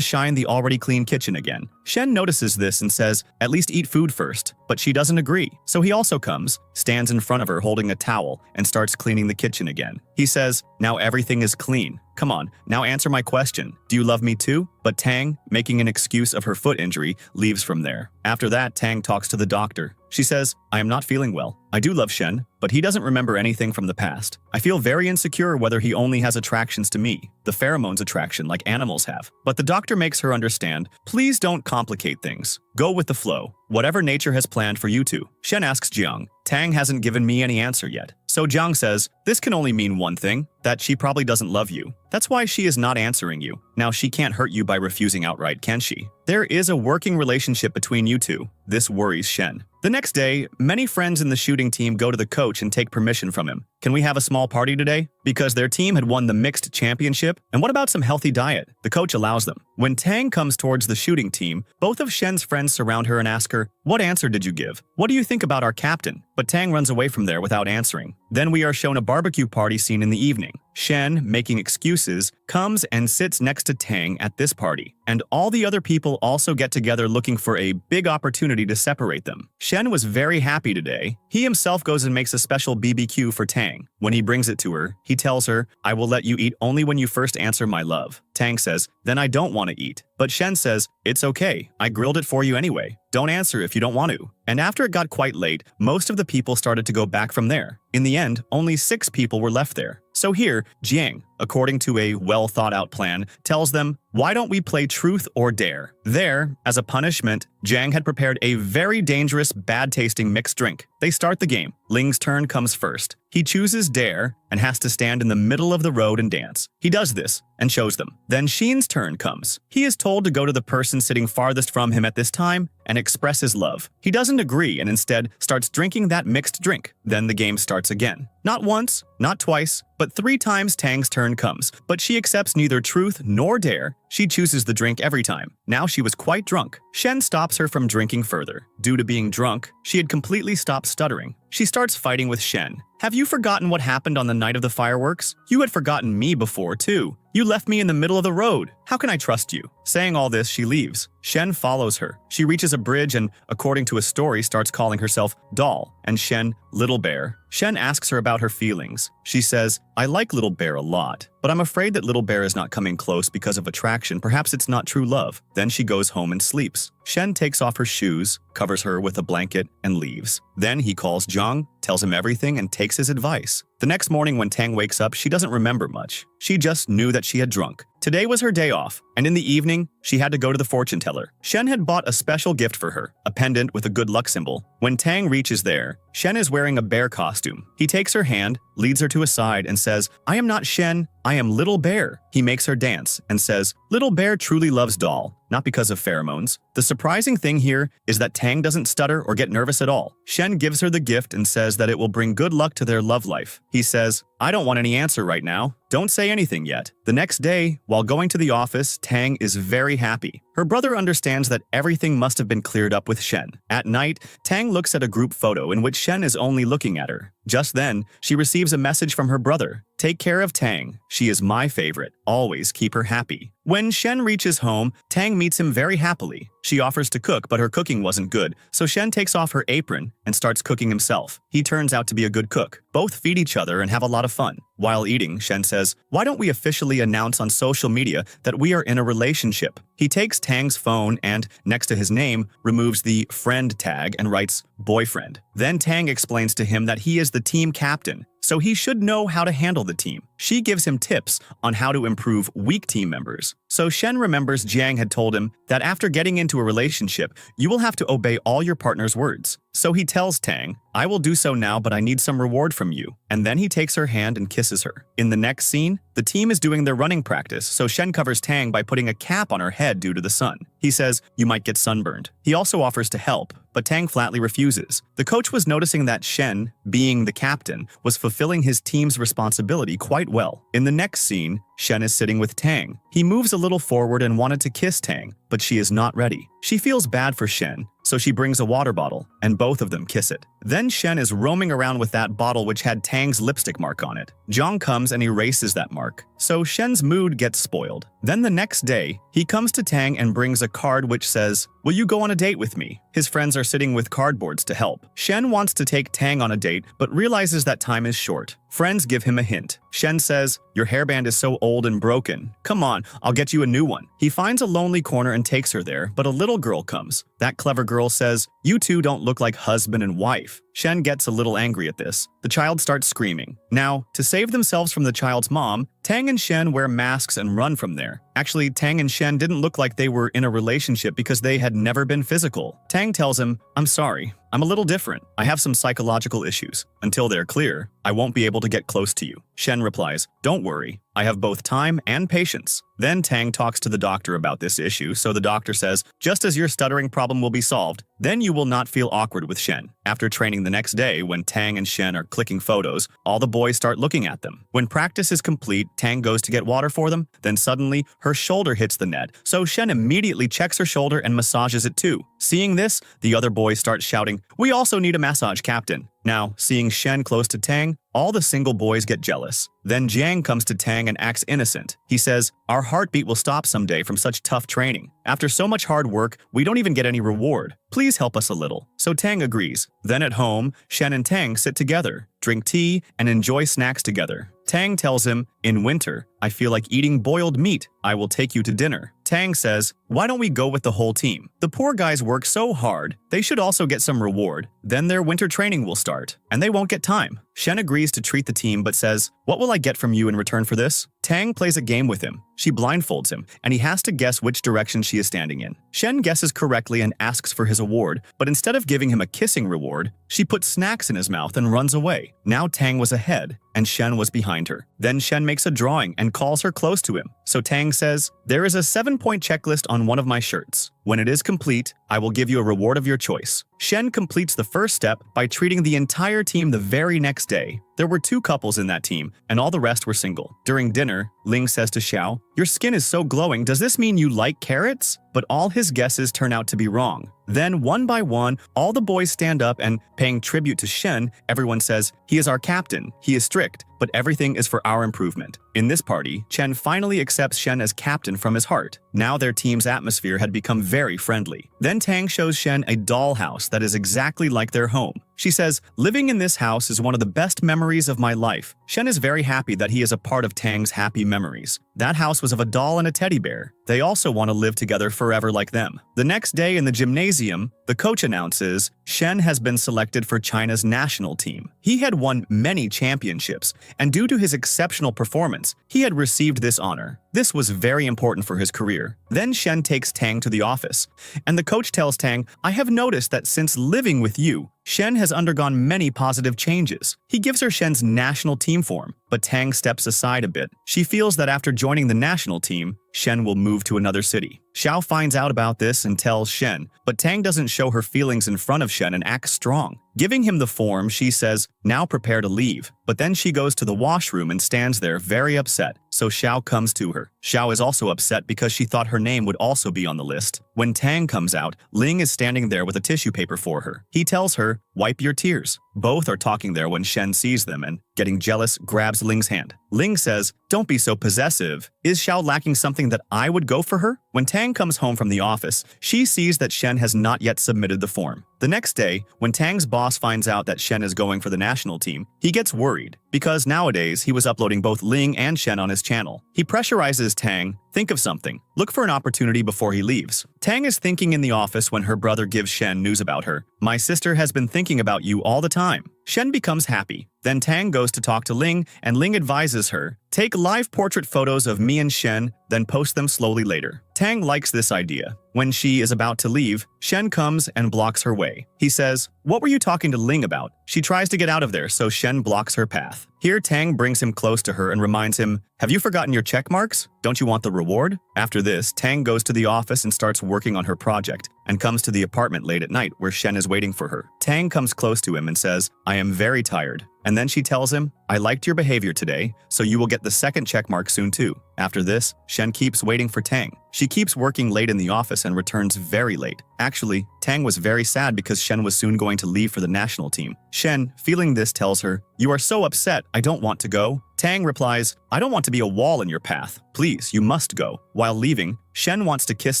shine the already clean kitchen again. Shen notices this and says, at least eat food first. But she doesn't agree. So he also comes, stands in front of her holding a towel, and starts cleaning the kitchen again. He says, now everything is clean. Come on, now answer my question. Do you love me too? But Tang, making an excuse of her foot injury, leaves from there. After that, Tang talks to the doctor. She says, I am not feeling well. I do love Shen, but he doesn't remember anything from the past. I feel very insecure whether he only has attractions to me, the pheromones attraction like animals have. But the doctor makes her understand, please don't complicate things. Go with the flow. Whatever nature has planned for you two. Shen asks Jiang. Tang hasn't given me any answer yet. So Jiang says, this can only mean one thing, that she probably doesn't love you. That's why she is not answering you. Now she can't hurt you by refusing outright, can she? There is a working relationship between you two. This worries Shen. The next day, many friends in the shooting team go to the coach and take permission from him. Can we have a small party today? Because their team had won the mixed championship. And what about some healthy diet? The coach allows them. When Tang comes towards the shooting team, both of Shen's friends surround her and ask her, what answer did you give? What do you think about our captain? But Tang runs away from there without answering. Then we are shown a barbecue party scene in the evening. Shen, making excuses, comes and sits next to Tang at this party. And all the other people also get together looking for a big opportunity to separate them. Shen was very happy today. He himself goes and makes a special BBQ for Tang. When he brings it to her, he tells her, I will let you eat only when you first answer my love. Tang says, then I don't want to eat. But Shen says, it's okay. I grilled it for you anyway. Don't answer if you don't want to. And after it got quite late, most of the people started to go back from there. In the end, only 6 people were left there. So here, Jiang, according to a well-thought-out plan, tells them, why don't we play truth or dare? There, as a punishment, Jiang had prepared a very dangerous, bad-tasting mixed drink. They start the game. Ling's turn comes first. He chooses dare and has to stand in the middle of the road and dance. He does this and shows them. Then Xin's turn comes. He is told to go to the person sitting farthest from him at this time and express his love. He doesn't agree and instead starts drinking that mixed drink. Then the game starts again. Not once, not twice, but 3 times Tang's turn comes, but she accepts neither truth nor dare. She chooses the drink every time. Now she was quite drunk. Shen stops her from drinking further. Due to being drunk, she had completely stopped stuttering. She starts fighting with Shen. Have you forgotten what happened on the night of the fireworks? You had forgotten me before, too. You left me in the middle of the road. How can I trust you? Saying all this, she leaves. Shen follows her. She reaches a bridge and, according to a story, starts calling herself Doll, and Shen, Little Bear. Shen asks her about her feelings. She says, I like Little Bear a lot, but I'm afraid that Little Bear is not coming close because of attraction. Perhaps it's not true love. Then she goes home and sleeps. Shen takes off her shoes, covers her with a blanket, and leaves. Then he calls Jiang, tells him everything, and takes his advice. The next morning when Tang wakes up, she doesn't remember much. She just knew that she had drunk. Today was her day off, and in the evening, she had to go to the fortune teller. Shen had bought a special gift for her, a pendant with a good luck symbol. When Tang reaches there, Shen is wearing a bear costume. He takes her hand, leads her to a side, and says, I am not Shen, I am Little Bear. He makes her dance and says, Little Bear truly loves Doll, not because of pheromones. The surprising thing here is that Tang doesn't stutter or get nervous at all. Shen gives her the gift and says that it will bring good luck to their love life. He says, I don't want any answer right now. don't say anything yet. The next day, while going to the office, Tang is very happy. Her brother understands that everything must have been cleared up with Shen. At night, Tang looks at a group photo in which Shen is only looking at her. Just then, she receives a message from her brother. Take care of Tang. She is my favorite. Always keep her happy. When Shen reaches home, Tang meets him very happily. She offers to cook, but her cooking wasn't good, so Shen takes off her apron and starts cooking himself. He turns out to be a good cook. Both feed each other and have a lot of fun. While eating, Shen says, "Why don't we officially announce on social media that we are in a relationship?" He takes Tang's phone and, next to his name, removes the friend tag and writes boyfriend. Then Tang explains to him that he is the team captain, so he should know how to handle the team. She gives him tips on how to improve weak team members. So Shen remembers Jiang had told him that after getting into a relationship, you will have to obey all your partner's words. So he tells Tang, "I will do so now, but I need some reward from you." And then he takes her hand and kisses her. In the next scene, the team is doing their running practice, so Shen covers Tang by putting a cap on her head due to the sun. He says, "You might get sunburned." He also offers to help, but Tang flatly refuses. The coach was noticing that Shen, being the captain, was fulfilling his team's responsibility quite well. In the next scene, Shen is sitting with Tang. He moves a little forward and wanted to kiss Tang, but she is not ready. She feels bad for Shen, so she brings a water bottle, and both of them kiss it. Then Shen is roaming around with that bottle which had Tang's lipstick mark on it. Jiang comes and erases that mark, so Shen's mood gets spoiled. Then the next day, he comes to Tang and brings a card which says, "Will you go on a date with me?" His friends are sitting with cardboards to help. Shen wants to take Tang on a date, but realizes that time is short. Friends give him a hint. Shen says, "Your hairband is so old and broken. Come on, I'll get you a new one." He finds a lonely corner and takes her there, but a little girl comes. That clever girl says, "You two don't look like husband and wife." Shen gets a little angry at this. The child starts screaming. Now, to save themselves from the child's mom, Tang and Shen wear masks and run from there. Actually, Tang and Shen didn't look like they were in a relationship because they had never been physical. Tang tells him, "I'm sorry. I'm a little different. I have some psychological issues. Until they're clear, I won't be able to get close to you." Shen replies, "Don't worry. I have both time and patience." Then Tang talks to the doctor about this issue, so the doctor says, "Just as your stuttering problem will be solved, then you will not feel awkward with Shen." After training the next day, when Tang and Shen are clicking photos, all the boys start looking at them. When practice is complete, Tang goes to get water for them, then suddenly her shoulder hits the net, so Shen immediately checks her shoulder and massages it too. Seeing this, the other boys start shouting, "We also need a massage captain." Now, seeing Shen close to Tang, all the single boys get jealous. Then Jiang comes to Tang and acts innocent. He says, "Our heartbeat will stop someday from such tough training. After so much hard work, we don't even get any reward. Please help us a little." So Tang agrees. Then at home, Shen and Tang sit together, drink tea, and enjoy snacks together. Tang tells him, "In winter, I feel like eating boiled meat. I will take you to dinner." Tang says, "Why don't we go with the whole team? The poor guys work so hard, they should also get some reward. Then their winter training will start, and they won't get time." Shen agrees to treat the team but says, "What will I get from you in return for this?" Tang plays a game with him. She blindfolds him, and he has to guess which direction she is standing in. Shen guesses correctly and asks for his award, but instead of giving him a kissing reward, she puts snacks in his mouth and runs away. Now Tang was ahead, and Shen was behind her. Then Shen makes a drawing and calls her close to him. So Tang says, "There is a 7-point checklist on one of my shirts. When it is complete, I will give you a reward of your choice." Shen completes the first step by treating the entire team the very next day. There were 2 couples in that team, and all the rest were single. During dinner, Ling says to Xiao, "Your skin is so glowing, does this mean you like carrots?" But all his guesses turn out to be wrong. Then, one by one, all the boys stand up and, paying tribute to Shen, everyone says, "He is our captain, he is strict, but everything is for our improvement." In this party, Chen finally accepts Shen as captain from his heart. Now their team's atmosphere had become very friendly. Then Tang shows Shen a dollhouse that is exactly like their home. She says, "Living in this house is one of the best memories of my life." Shen is very happy that he is a part of Tang's happy memories. That house was of a doll and a teddy bear. They also want to live together forever like them. The next day in the gymnasium, the coach announces Shen has been selected for China's national team. He had won many championships, and due to his exceptional performance, he had received this honor. This was very important for his career. Then Shen takes Tang to the office, and the coach tells Tang, "I have noticed that since living with you, Shen has undergone many positive changes." He gives her Shen's national team form, but Tang steps aside a bit. She feels that after joining the national team, Shen will move to another city. Xiao finds out about this and tells Shen, but Tang doesn't show her feelings in front of Shen and acts strong. Giving him the form, she says, now prepare to leave. But then she goes to the washroom and stands there very upset, so Xiao comes to her. Xiao is also upset because she thought her name would also be on the list. When Tang comes out, Ling is standing there with a tissue paper for her. He tells her, wipe your tears. Both are talking there when Shen sees them and, getting jealous, grabs Ling's hand. Ling says, don't be so possessive. Is Xiao lacking something that I would go for her? When Tang comes home from the office, she sees that Shen has not yet submitted the form. The next day, when Tang's boss finds out that Shen is going for the national team, he gets worried because nowadays he was uploading both Ling and Shen on his channel. He pressurizes Tang, think of something, look for an opportunity before he leaves. Tang is thinking in the office when her brother gives Shen news about her. My sister has been thinking about you all the time. Shen becomes happy. Then Tang goes to talk to Ling, and Ling advises her, take live portrait photos of me and Shen, then post them slowly later. Tang likes this idea. When she is about to leave, Shen comes and blocks her way. He says, what were you talking to Ling about? She tries to get out of there, so Shen blocks her path. Here, Tang brings him close to her and reminds him, have you forgotten your check marks? Don't you want the reward? After this, Tang goes to the office and starts working on her project, and comes to the apartment late at night where Shen is waiting for her. Tang comes close to him and says, I am very tired. And then she tells him, I liked your behavior today, so you will get the second check mark soon too. After this, Shen keeps waiting for Tang. She keeps working late in the office and returns very late. Actually, Tang was very sad because Shen was soon going to leave for the national team. Shen, feeling this, tells her, you are so upset, I don't want to go. Tang replies, I don't want to be a wall in your path. Please, you must go. While leaving, Shen wants to kiss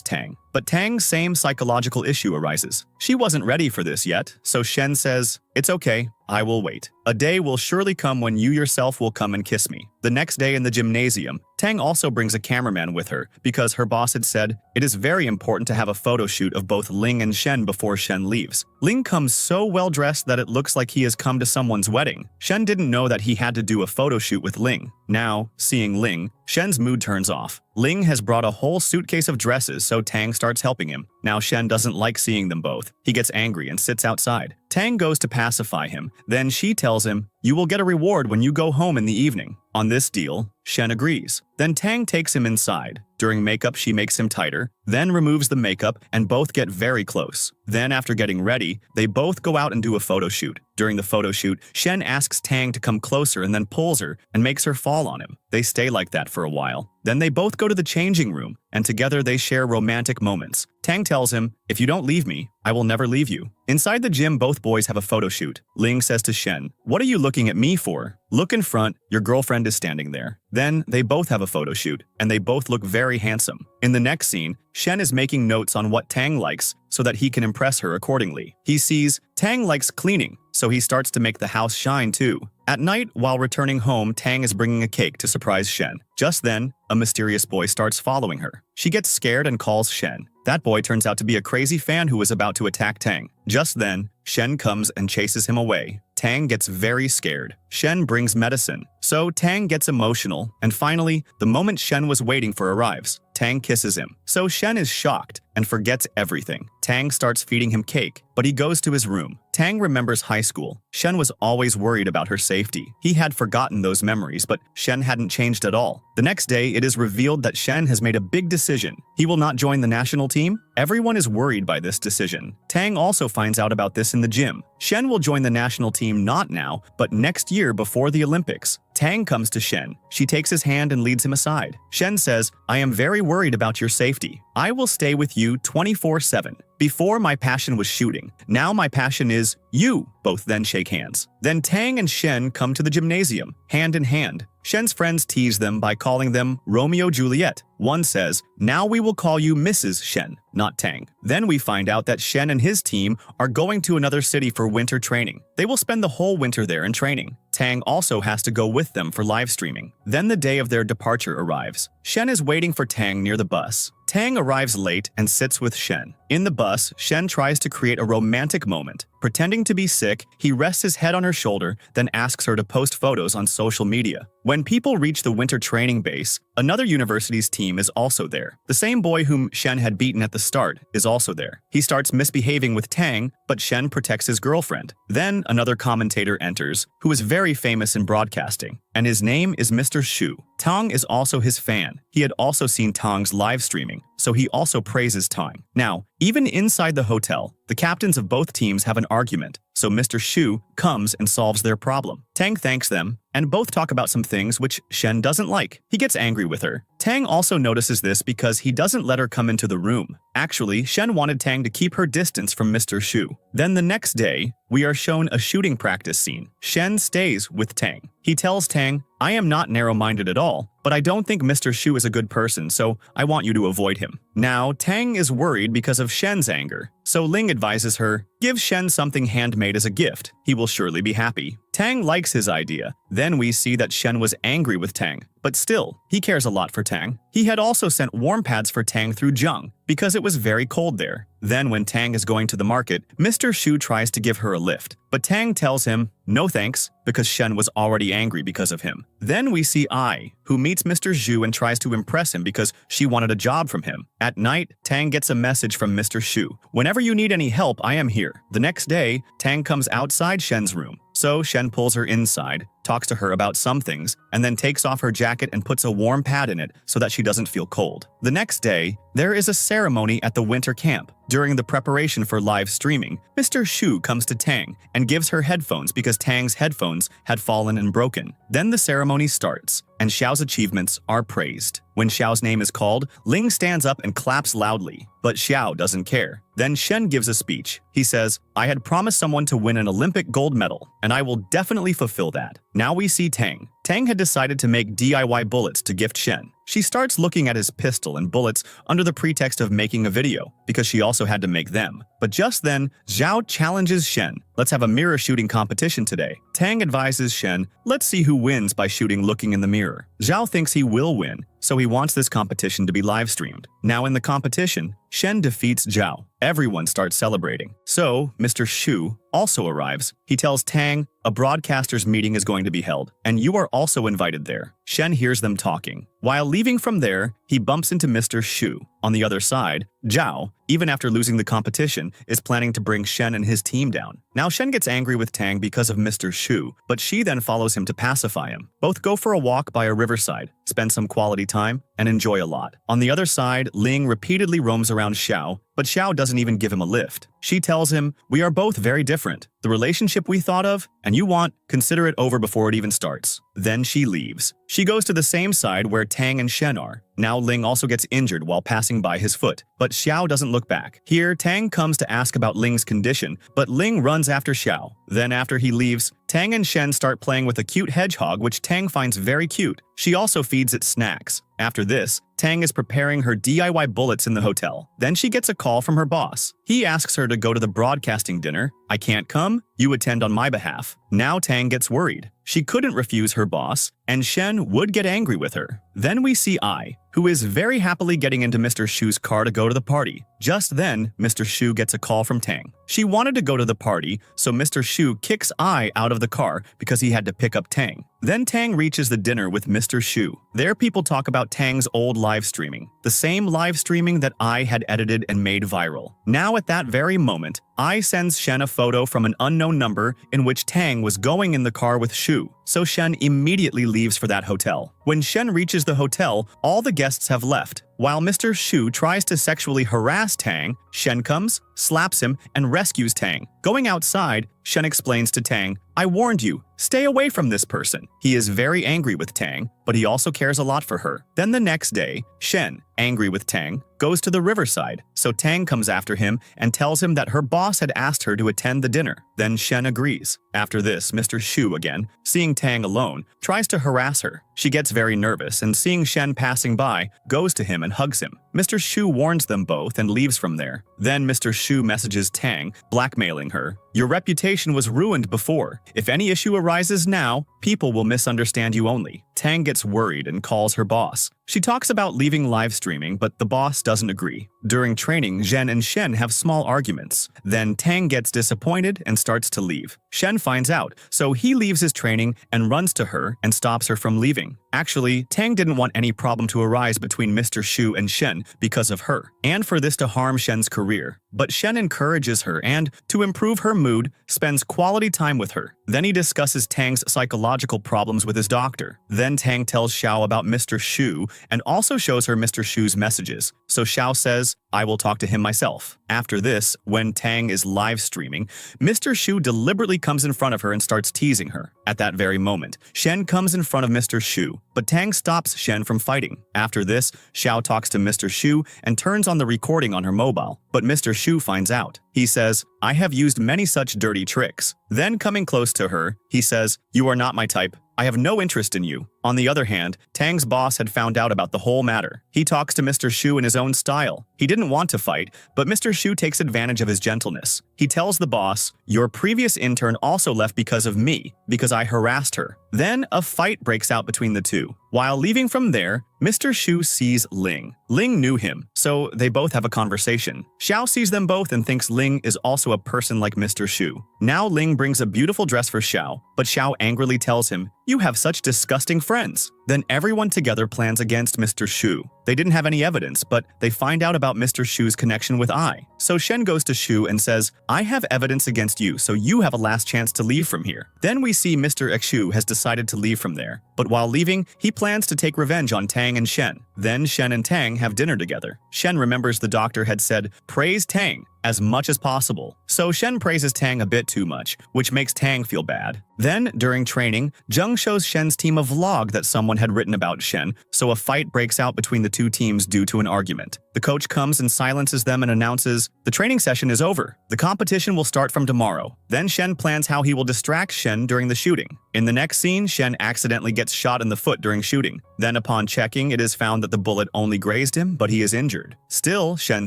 Tang, but Tang's same psychological issue arises. She wasn't ready for this yet, so Shen says, it's okay, I will wait. A day will surely come when you yourself will come and kiss me. The next day in the gymnasium, Tang also brings a cameraman with her because her boss had said, it is very important to have a photo shoot of both Ling and Shen before Shen leaves. Ling comes so well dressed that it looks like he has come to someone's wedding. Shen didn't know that he had to do a photo shoot with Ling. Now, seeing Ling, Shen's mood turns off. Ling has brought a whole suitcase of dresses, so Tang starts helping him. Now Shen doesn't like seeing them both. He gets angry and sits outside. Tang goes to pacify him. Then she tells him, you will get a reward when you go home in the evening. On this deal, Shen agrees. Then Tang takes him inside. During makeup, she makes him tighter, then removes the makeup, and both get very close. Then after getting ready, they both go out and do a photo shoot. During the photo shoot, Shen asks Tang to come closer and then pulls her and makes her fall on him. They stay like that for a while. Then they both go to the changing room, and together they share romantic moments. Tang tells him, if you don't leave me, I will never leave you. Inside the gym, both boys have a photo shoot. Ling says to Shen, what are you looking at me for? Look in front, your girlfriend is standing there. Then they both have a photo shoot, and they both look very handsome. In the next scene, Shen is making notes on what Tang likes so that he can impress her accordingly. He sees Tang likes cleaning, so he starts to make the house shine too. At night, while returning home, Tang is bringing a cake to surprise Shen. Just then, a mysterious boy starts following her. She gets scared and calls Shen. That boy turns out to be a crazy fan who is about to attack Tang. Just then, Shen comes and chases him away. Tang gets very scared. Shen brings medicine, so Tang gets emotional, and finally, the moment Shen was waiting for arrives. Tang kisses him, so Shen is shocked and forgets everything. Tang starts feeding him cake, but he goes to his room. Tang remembers high school. Shen was always worried about her safety. He had forgotten those memories, but Shen hadn't changed at all. The next day, it is revealed that Shen has made a big decision. He will not join the national team. Everyone is worried by this decision. Tang also finds out about this in the gym. Shen will join the national team not now, but next year before the Olympics. Tang comes to Shen. She takes his hand and leads him aside. Shen says, I am very worried about your safety. I will stay with you 24/7. Before, my passion was shooting. Now my passion is you. Both then shake hands. Then Tang and Shen come to the gymnasium, hand in hand. Shen's friends tease them by calling them Romeo Juliet. One says, now we will call you Mrs. Shen, not Tang. Then we find out that Shen and his team are going to another city for winter training. They will spend the whole winter there in training. Tang also has to go with them for live streaming. Then the day of their departure arrives. Shen is waiting for Tang near the bus. Tang arrives late and sits with Shen. In the bus, Shen tries to create a romantic moment. Pretending to be sick, he rests his head on her shoulder, then asks her to post photos on social media. When people reach the winter training base, another university's team is also there. The same boy whom Shen had beaten at the start is also there. He starts misbehaving with Tang, but Shen protects his girlfriend. Then another commentator enters, who is very famous in broadcasting, and his name is Mr. Shu. Tang is also his fan. He had also seen Tang's live streaming, so he also praises Tang. Now, even inside the hotel, the captains of both teams have an argument, so Mr. Shu comes and solves their problem. Tang thanks them, and both talk about some things which Shen doesn't like. He gets angry with her. Tang also notices this because he doesn't let her come into the room. Actually, Shen wanted Tang to keep her distance from Mr. Shu. Then the next day, we are shown a shooting practice scene. Shen stays with Tang. He tells Tang, "I am not narrow-minded at all, but I don't think Mr. Shu is a good person, so I want you to avoid him." Now, Tang is worried because of Shen's anger, so Ling advises her, "Give Shen something handmade as a gift. He will surely be happy." Tang likes his idea. Then we see that Shen was angry with Tang, but still, he cares a lot for Tang. He had also sent warm pads for Tang through Zheng, because it was very cold there. Then when Tang is going to the market, Mr. Shu tries to give her a lift, but Tang tells him, "No thanks," because Shen was already angry because of him. Then we see Ai, who meets Mr. Zhu and tries to impress him because she wanted a job from him. At night, Tang gets a message from Mr. Shu. "Whenever you need any help, I am here." The next day, Tang comes outside Shen's room. So Shen pulls her inside, talks to her about some things, and then takes off her jacket and puts a warm pad in it so that she doesn't feel cold. The next day, there is a ceremony at the winter camp. During the preparation for live streaming, Mr. Shu comes to Tang and gives her headphones because Tang's headphones had fallen and broken. Then the ceremony starts, and Xiao's achievements are praised. When Xiao's name is called, Ling stands up and claps loudly, but Xiao doesn't care. Then Shen gives a speech. He says, "I had promised someone to win an Olympic gold medal, and I will definitely fulfill that." Now we see Tang. Tang had decided to make DIY bullets to gift Shen. She starts looking at his pistol and bullets under the pretext of making a video, because she also had to make them. But just then, Zhao challenges Shen. "Let's have a mirror shooting competition today." Tang advises Shen, "Let's see who wins by shooting looking in the mirror." Zhao thinks he will win, so he wants this competition to be live streamed. Now in the competition, Shen defeats Zhao. Everyone starts celebrating. So, Mr. Shu also arrives. He tells Tang, "A broadcasters meeting is going to be held, and you are also invited there." Shen hears them talking. While leaving from there, he bumps into Mr. Shu. On the other side, Zhao, even after losing the competition, is planning to bring Shen and his team down. Now Shen gets angry with Tang because of Mr. Shu, but she then follows him to pacify him. Both go for a walk by a riverside, spend some quality time, and enjoy a lot. On the other side, Ling repeatedly roams around Xiao, but Xiao doesn't even give him a lift. She tells him, "We are both very different. The relationship we thought of, and you want, consider it over before it even starts." Then she leaves. She goes to the same side where Tang and Shen are. Now Ling also gets injured while passing by his foot, but Xiao doesn't look back. Here, Tang comes to ask about Ling's condition, but Ling runs after Xiao. Then after he leaves, Tang and Shen start playing with a cute hedgehog which Tang finds very cute. She also feeds it snacks. After this, Tang is preparing her DIY bullets in the hotel. Then she gets a call from her boss. He asks her to go to the broadcasting dinner. "I can't come. You attend on my behalf." Now Tang gets worried. She couldn't refuse her boss, and Shen would get angry with her. Then we see Ai, who is very happily getting into Mr. Shu's car to go to the party. Just then, Mr. Shu gets a call from Tang. She wanted to go to the party, so Mr. Shu kicks Ai out of the car because he had to pick up Tang. Then Tang reaches the dinner with Mr. Shu. There people talk about Tang's old live streaming, the same live streaming that Ai had edited and made viral. Now at that very moment, Ai sends Shen a photo from an unknown number in which Tang was going in the car with Shu, so Shen immediately leaves for that hotel. When Shen reaches the hotel, all the guests have left. While Mr. Shu tries to sexually harass Tang, Shen comes, slaps him, and rescues Tang. Going outside, Shen explains to Tang, "I warned you, stay away from this person." He is very angry with Tang, but he also cares a lot for her. Then the next day, Shen, angry with Tang, goes to the riverside, so Tang comes after him and tells him that her boss had asked her to attend the dinner. Then Shen agrees. After this, Mr. Shu again, seeing Tang alone, tries to harass her. She gets very nervous and seeing Shen passing by, goes to him and hugs him. Mr. Shu warns them both and leaves from there. Then Mr. Shu messages Tang, blackmailing her. Your reputation was ruined before. If any issue arises now, people will misunderstand you only. Tang gets worried and calls her boss. She talks about leaving live streaming, but the boss doesn't agree. During training, Zhen and Shen have small arguments. Then Tang gets disappointed and starts to leave. Shen finds out, so he leaves his training and runs to her and stops her from leaving. Actually, Tang didn't want any problem to arise between Mr. Shu and Shen because of her, and for this to harm Shen's career. But Shen encourages her and, to improve her mood, spends quality time with her. Then he discusses Tang's psychological problems with his doctor. Then Tang tells Xiao about Mr. Shu and also shows her Mr. Shu's messages. So Xiao says, I will talk to him myself. After this, when Tang is live streaming, Mr. Shu deliberately comes in front of her and starts teasing her. At that very moment, Shen comes in front of Mr. Shu, but Tang stops Shen from fighting. After this, Xiao talks to Mr. Shu and turns on the recording on her mobile, but Mr. Shu finds out. He says, I have used many such dirty tricks. Then coming close to her, he says, you are not my type. I have no interest in you. On the other hand, Tang's boss had found out about the whole matter. He talks to Mr. Shu in his own style. He didn't want to fight, but Mr. Shu takes advantage of his gentleness. He tells the boss, your previous intern also left because of me, because I harassed her. Then a fight breaks out between the two. While leaving from there, Mr. Shu sees Ling. Ling knew him, so they both have a conversation. Xiao sees them both and thinks Ling is also a person like Mr. Shu. Now Ling brings a beautiful dress for Xiao, but Xiao angrily tells him, you have such disgusting friends. Then everyone together plans against Mr. Shu. They didn't have any evidence, but they find out about Mr. Shu's connection with I. So Shen goes to Shu and says, I have evidence against you, so you have a last chance to leave from here. Then we see Mr. Shu has decided to leave from there. But while leaving, he plans to take revenge on Tang and Shen. Then Shen and Tang have dinner together. Shen remembers the doctor had said, praise Tang as much as possible. So Shen praises Tang a bit too much, which makes Tang feel bad. Then, during training, Zheng shows Shen's team a vlog that someone had written about Shen, so a fight breaks out between the two teams due to an argument. The coach comes and silences them and announces, the training session is over. The competition will start from tomorrow. Then Shen plans how he will distract Shen during the shooting. In the next scene, Shen accidentally gets shot in the foot during shooting. Then upon checking, it is found that the bullet only grazed him, but he is injured. Still, Shen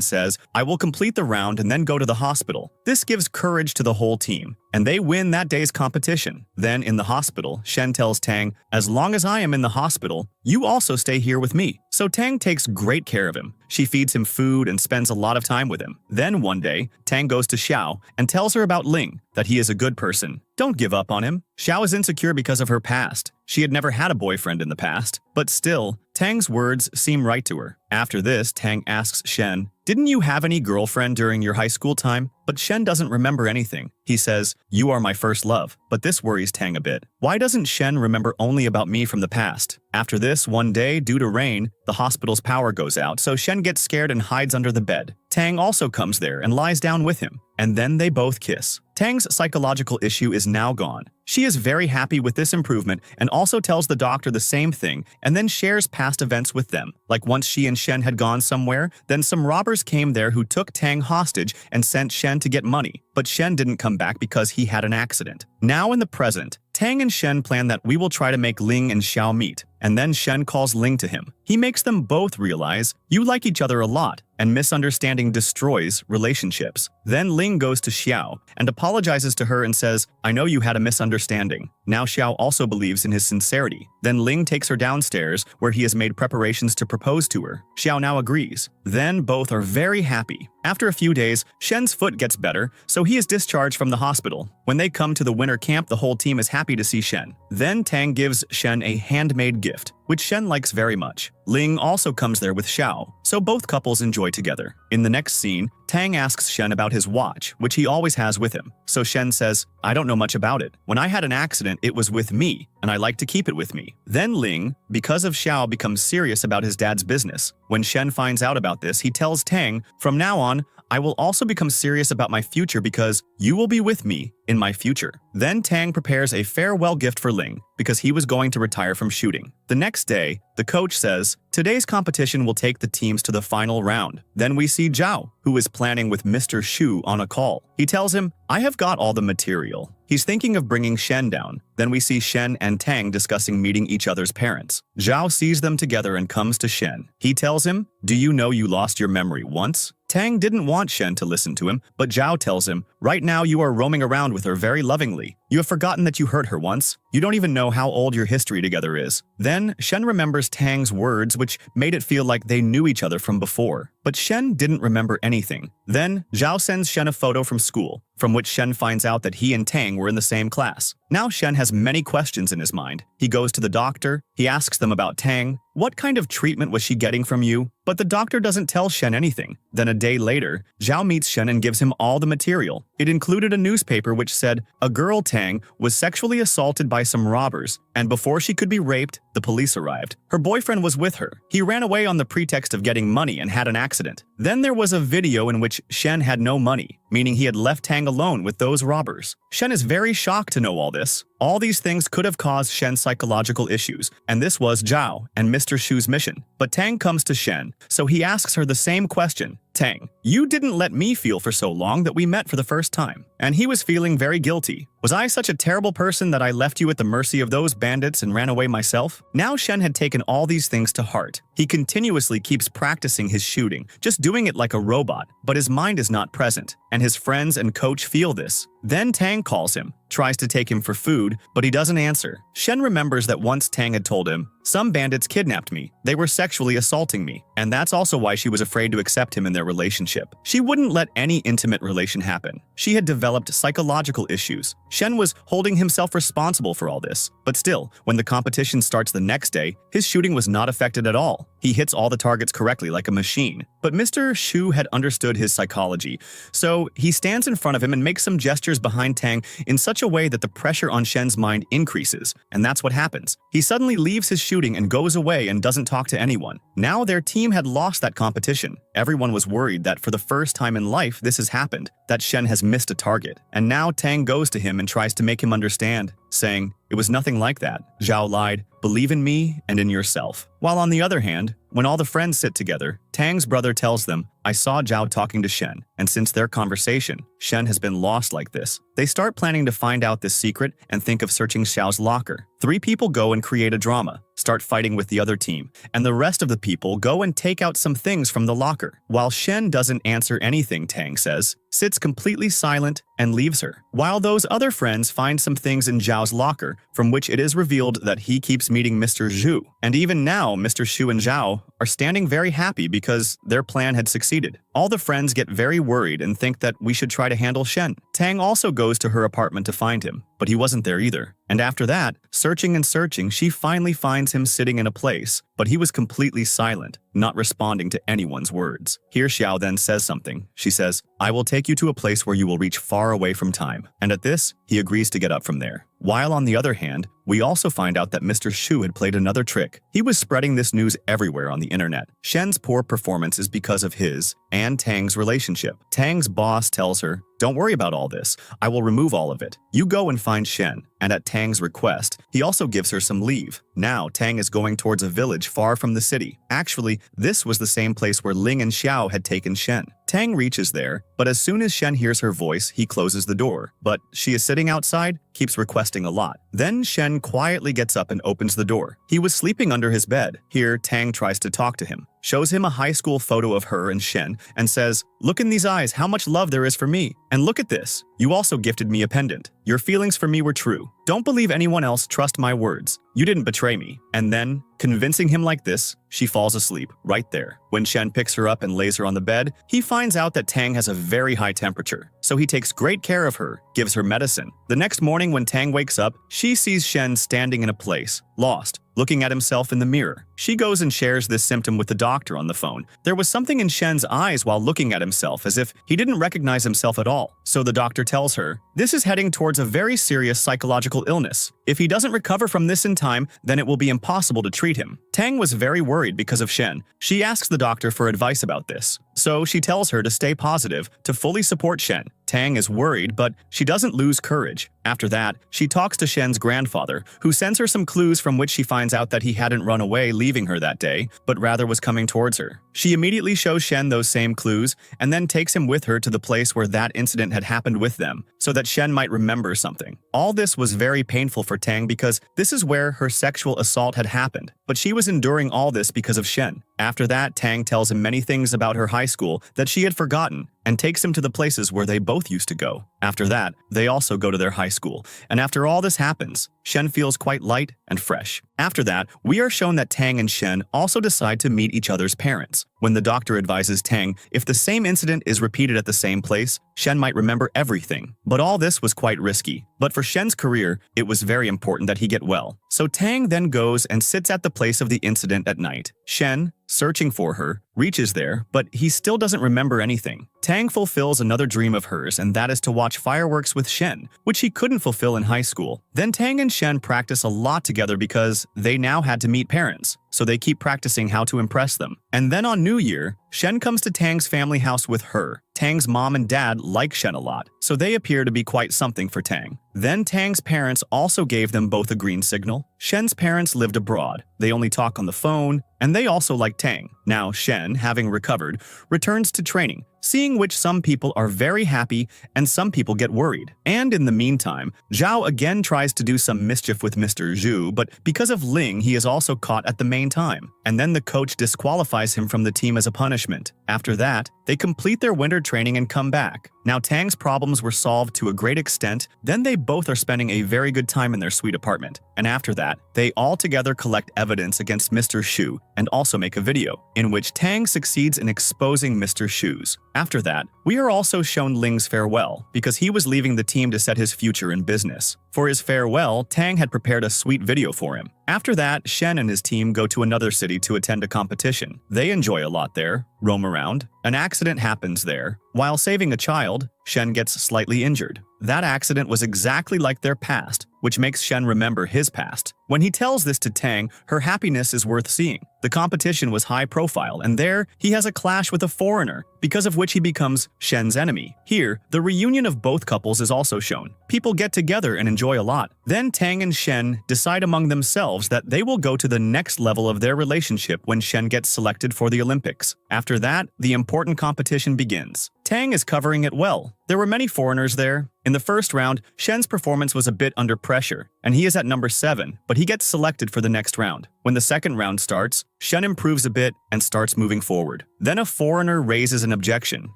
says, I will complete the round and then go to the hospital. This gives courage to the whole team, and they win that day's competition. Then in the hospital, Shen tells Tang, as long as I am in the hospital, you also stay here with me. So Tang takes great care of him. She feeds him food and spends a lot of time with him. Then one day, Tang goes to Xiao and tells her about Ling, that he is a good person. Don't give up on him. Xiao is insecure because of her past. She had never had a boyfriend in the past, but still, Tang's words seem right to her. After this, Tang asks Shen, didn't you have any girlfriend during your high school time? But Shen doesn't remember anything. He says, you are my first love. But this worries Tang a bit. Why doesn't Shen remember only about me from the past? After this, one day, due to rain, the hospital's power goes out, so Shen gets scared and hides under the bed. Tang also comes there and lies down with him, and then they both kiss. Tang's psychological issue is now gone. She is very happy with this improvement and also tells the doctor the same thing and then shares past events with them. Like once she and Shen had gone somewhere, then some robbers came there who took Tang hostage and sent Shen to get money. But Shen didn't come back because he had an accident. Now in the present, Tang and Shen plan that we will try to make Ling and Xiao meet, and then Shen calls Ling to him. He makes them both realize you like each other a lot, and misunderstanding destroys relationships. Then Ling goes to Xiao and apologizes to her and says, I know you had a misunderstanding. Now Xiao also believes in his sincerity. Then Ling takes her downstairs where he has made preparations to propose to her. Xiao now agrees. Then both are very happy. After a few days, Shen's foot gets better, so he is discharged from the hospital. When they come to the winter camp, the whole team is happy to see Shen. Then Tang gives Shen a handmade gift, which Shen likes very much. Ling also comes there with Xiao, so both couples enjoy together. In the next scene, Tang asks Shen about his watch, which he always has with him. So Shen says, I don't know much about it. When I had an accident, it was with me, and I like to keep it with me. Then Ling, because of Xiao, becomes serious about his dad's business. When Shen finds out about this, he tells Tang, from now on, I will also become serious about my future because you will be with me in my future. Then Tang prepares a farewell gift for Ling because he was going to retire from shooting. The next day, the coach says, today's competition will take the teams to the final round. Then we see Zhao, who is planning with Mr. Shu on a call. He tells him, I have got all the material. He's thinking of bringing Shen down. Then we see Shen and Tang discussing meeting each other's parents. Zhao sees them together and comes to Shen. He tells him, do you know you lost your memory once? Tang didn't want Shen to listen to him, but Zhao tells him, Right now, you are roaming around with her very lovingly. You have forgotten that you hurt her once. You don't even know how old your history together is. Then, Shen remembers Tang's words, which made it feel like they knew each other from before. But Shen didn't remember anything. Then, Zhao sends Shen a photo from school, from which Shen finds out that he and Tang were in the same class. Now Shen has many questions in his mind. He goes to the doctor. He asks them about Tang. What kind of treatment was she getting from you? But the doctor doesn't tell Shen anything. Then a day later, Zhao meets Shen and gives him all the material. It included a newspaper which said a girl Tang was sexually assaulted by some robbers, and before she could be raped, the police arrived. Her boyfriend was with her. He ran away on the pretext of getting money and had an accident. Then there was a video in which Shen had no money, meaning he had left Tang alone with those robbers. Shen is very shocked to know all this. All these things could have caused Shen's psychological issues, and this was Zhao and Mr. Shu's mission. But Tang comes to Shen, so he asks her the same question. Tang, you didn't let me feel for so long that we met for the first time. And he was feeling very guilty. Was I such a terrible person that I left you at the mercy of those bandits and ran away myself? Now Shen had taken all these things to heart. He continuously keeps practicing his shooting, just doing it like a robot, but his mind is not present, and his friends and coach feel this. Then Tang calls him, tries to take him for food, but he doesn't answer. Shen remembers that once Tang had told him, some bandits kidnapped me. They were sexually assaulting me, and that's also why she was afraid to accept him in their relationship. She wouldn't let any intimate relation happen. She had developed psychological issues. Shen was holding himself responsible for all this. But still, when the competition starts the next day, his shooting was not affected at all. He hits all the targets correctly like a machine. But Mr. Shu had understood his psychology, so he stands in front of him and makes some gestures behind Tang in such a way that the pressure on Shen's mind increases, and that's what happens. He suddenly leaves his shooting and goes away and doesn't talk to anyone. Now their team had lost that competition. Everyone was worried that for the first time in life this has happened, that Shen has missed a target. And now Tang goes to him and tries to make him understand, saying, it was nothing like that. Zhao lied. Believe in me and in yourself. While on the other hand, when all the friends sit together, Tang's brother tells them, I saw Zhao talking to Shen, and since their conversation, Shen has been lost like this. They start planning to find out this secret and think of searching Xiao's locker. 3 people go and create a drama, start fighting with the other team, and the rest of the people go and take out some things from the locker. While Shen doesn't answer anything, Tang says, sits completely silent and leaves her. While those other friends find some things in Zhao's locker, from which it is revealed that he keeps meeting Mr. Zhu. And even now, Mr. Shu and Zhao are standing very happy because their plan had succeeded. All the friends get very worried and think that we should try to handle Shen. Tang also goes to her apartment to find him, but he wasn't there either. And after that, searching and searching, she finally finds him sitting in a place, but he was completely silent, not responding to anyone's words. Here Xiao then says something. She says, I will take you to a place where you will reach far away from time. And at this, he agrees to get up from there. While on the other hand, we also find out that Mr. Shu had played another trick. He was spreading this news everywhere on the internet. Shen's poor performance is because of his and Tang's relationship. Tang's boss tells her, don't worry about all this. I will remove all of it. You go and find Shen. And at Tang's request, he also gives her some leave. Now, Tang is going towards a village far from the city. Actually, this was the same place where Ling and Xiao had taken Shen. Tang reaches there, but as soon as Shen hears her voice, he closes the door. But she is sitting outside, keeps requesting a lot. Then Shen quietly gets up and opens the door. He was sleeping under his bed. Here, Tang tries to talk to him, shows him a high school photo of her and Shen, and says, look in these eyes, how much love there is for me. And look at this. You also gifted me a pendant. Your feelings for me were true. Don't believe anyone else, trust my words. You didn't betray me. And then, convincing him like this, she falls asleep right there. When Shen picks her up and lays her on the bed, he finds out that Tang has a very high temperature. So he takes great care of her, gives her medicine. The next morning when Tang wakes up, she sees Shen standing in a place, lost, looking at himself in the mirror. She goes and shares this symptom with the doctor on the phone. There was something in Shen's eyes while looking at himself, as if he didn't recognize himself at all. So the doctor tells her, this is heading towards a very serious psychological illness. If he doesn't recover from this in time, then it will be impossible to treat him. Tang was very worried because of Shen. She asks the doctor for advice about this. So she tells her to stay positive, to fully support Shen. Tang is worried, but she doesn't lose courage. After that, she talks to Shen's grandfather, who sends her some clues from which she finds out that he hadn't run away leaving her that day, but rather was coming towards her. She immediately shows Shen those same clues, and then takes him with her to the place where that incident had happened with them, so that Shen might remember something. All this was very painful for Tang because this is where her sexual assault had happened, but she was enduring all this because of Shen. After that, Tang tells him many things about her high school that she had forgotten and takes him to the places where they both used to go. After that, they also go to their high school, and after all this happens, Shen feels quite light and fresh. After that, we are shown that Tang and Shen also decide to meet each other's parents. When the doctor advises Tang if the same incident is repeated at the same place, Shen might remember everything. But all this was quite risky. But for Shen's career, it was very important that he get well. So Tang then goes and sits at the place of the incident at night. Shen, searching for her, reaches there, but he still doesn't remember anything. Tang fulfills another dream of hers, and that is to watch fireworks with Shen, which he couldn't fulfill in high school. Then Tang and Shen practice a lot together because they now had to meet parents, so they keep practicing how to impress them. And then on New Year, Shen comes to Tang's family house with her. Tang's mom and dad like Shen a lot, so they appear to be quite something for Tang. Then Tang's parents also gave them both a green signal. Shen's parents lived abroad. They only talk on the phone, and they also like Tang. Now Shen, having recovered, returns to training, seeing which some people are very happy and some people get worried. And in the meantime, Zhao again tries to do some mischief with Mr. Zhu, but because of Ling, he is also caught at the main time. And then the coach disqualifies him from the team as a punishment. After that, they complete their winter training and come back. Now Tang's problems were solved to a great extent, then they both are spending a very good time in their sweet apartment. And after that, they all together collect evidence against Mr. Shu and also make a video, in which Tang succeeds in exposing Mr. Shu's. After that, we are also shown Ling's farewell, because he was leaving the team to set his future in business. For his farewell, Tang had prepared a sweet video for him. After that, Shen and his team go to another city to attend a competition. They enjoy a lot there, roam around. An accident happens there. While saving a child, Shen gets slightly injured. That accident was exactly like their past, which makes Shen remember his past. When he tells this to Tang, her happiness is worth seeing. The competition was high profile, and there he has a clash with a foreigner, because of which he becomes Shen's enemy. Here, the reunion of both couples is also shown. People get together and enjoy a lot. Then Tang and Shen decide among themselves that they will go to the next level of their relationship when Shen gets selected for the Olympics. After that, the important competition begins. Tang is covering it well. There were many foreigners there. In the first round, Shen's performance was a bit under pressure, and he is at number 7, but he gets selected for the next round. When the second round starts, Shen improves a bit and starts moving forward. Then a foreigner raises an objection.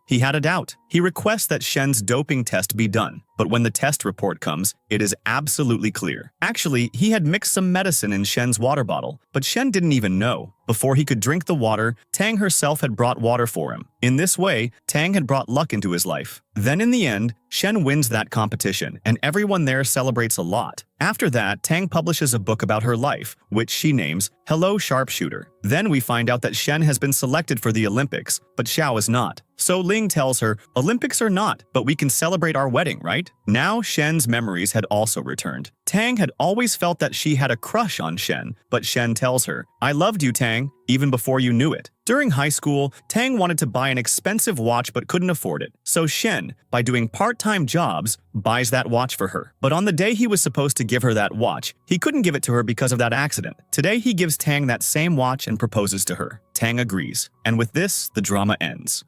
He had a doubt. He requests that Shen's doping test be done, but when the test report comes, it is absolutely clear. Actually, he had mixed some medicine in Shen's water bottle, but Shen didn't even know. Before he could drink the water, Tang herself had brought water for him. In this way, Tang had brought luck into his life. Then in the end, Shen wins that competition, and everyone there celebrates a lot. After that, Tang publishes a book about her life, which she names Hello Sharpshooter. Then we find out that Shen has been selected for the Olympics, but Xiao is not. So Ling tells her, Olympics or not, but we can celebrate our wedding, right? Now Shen's memories had also returned. Tang had always felt that she had a crush on Shen, but Shen tells her, I loved you, Tang, even before you knew it. During high school, Tang wanted to buy an expensive watch but couldn't afford it. So Shen, by doing part-time jobs, buys that watch for her. But on the day he was supposed to give her that watch, he couldn't give it to her because of that accident. Today he gives Tang that same watch and proposes to her. Tang agrees. And with this, the drama ends.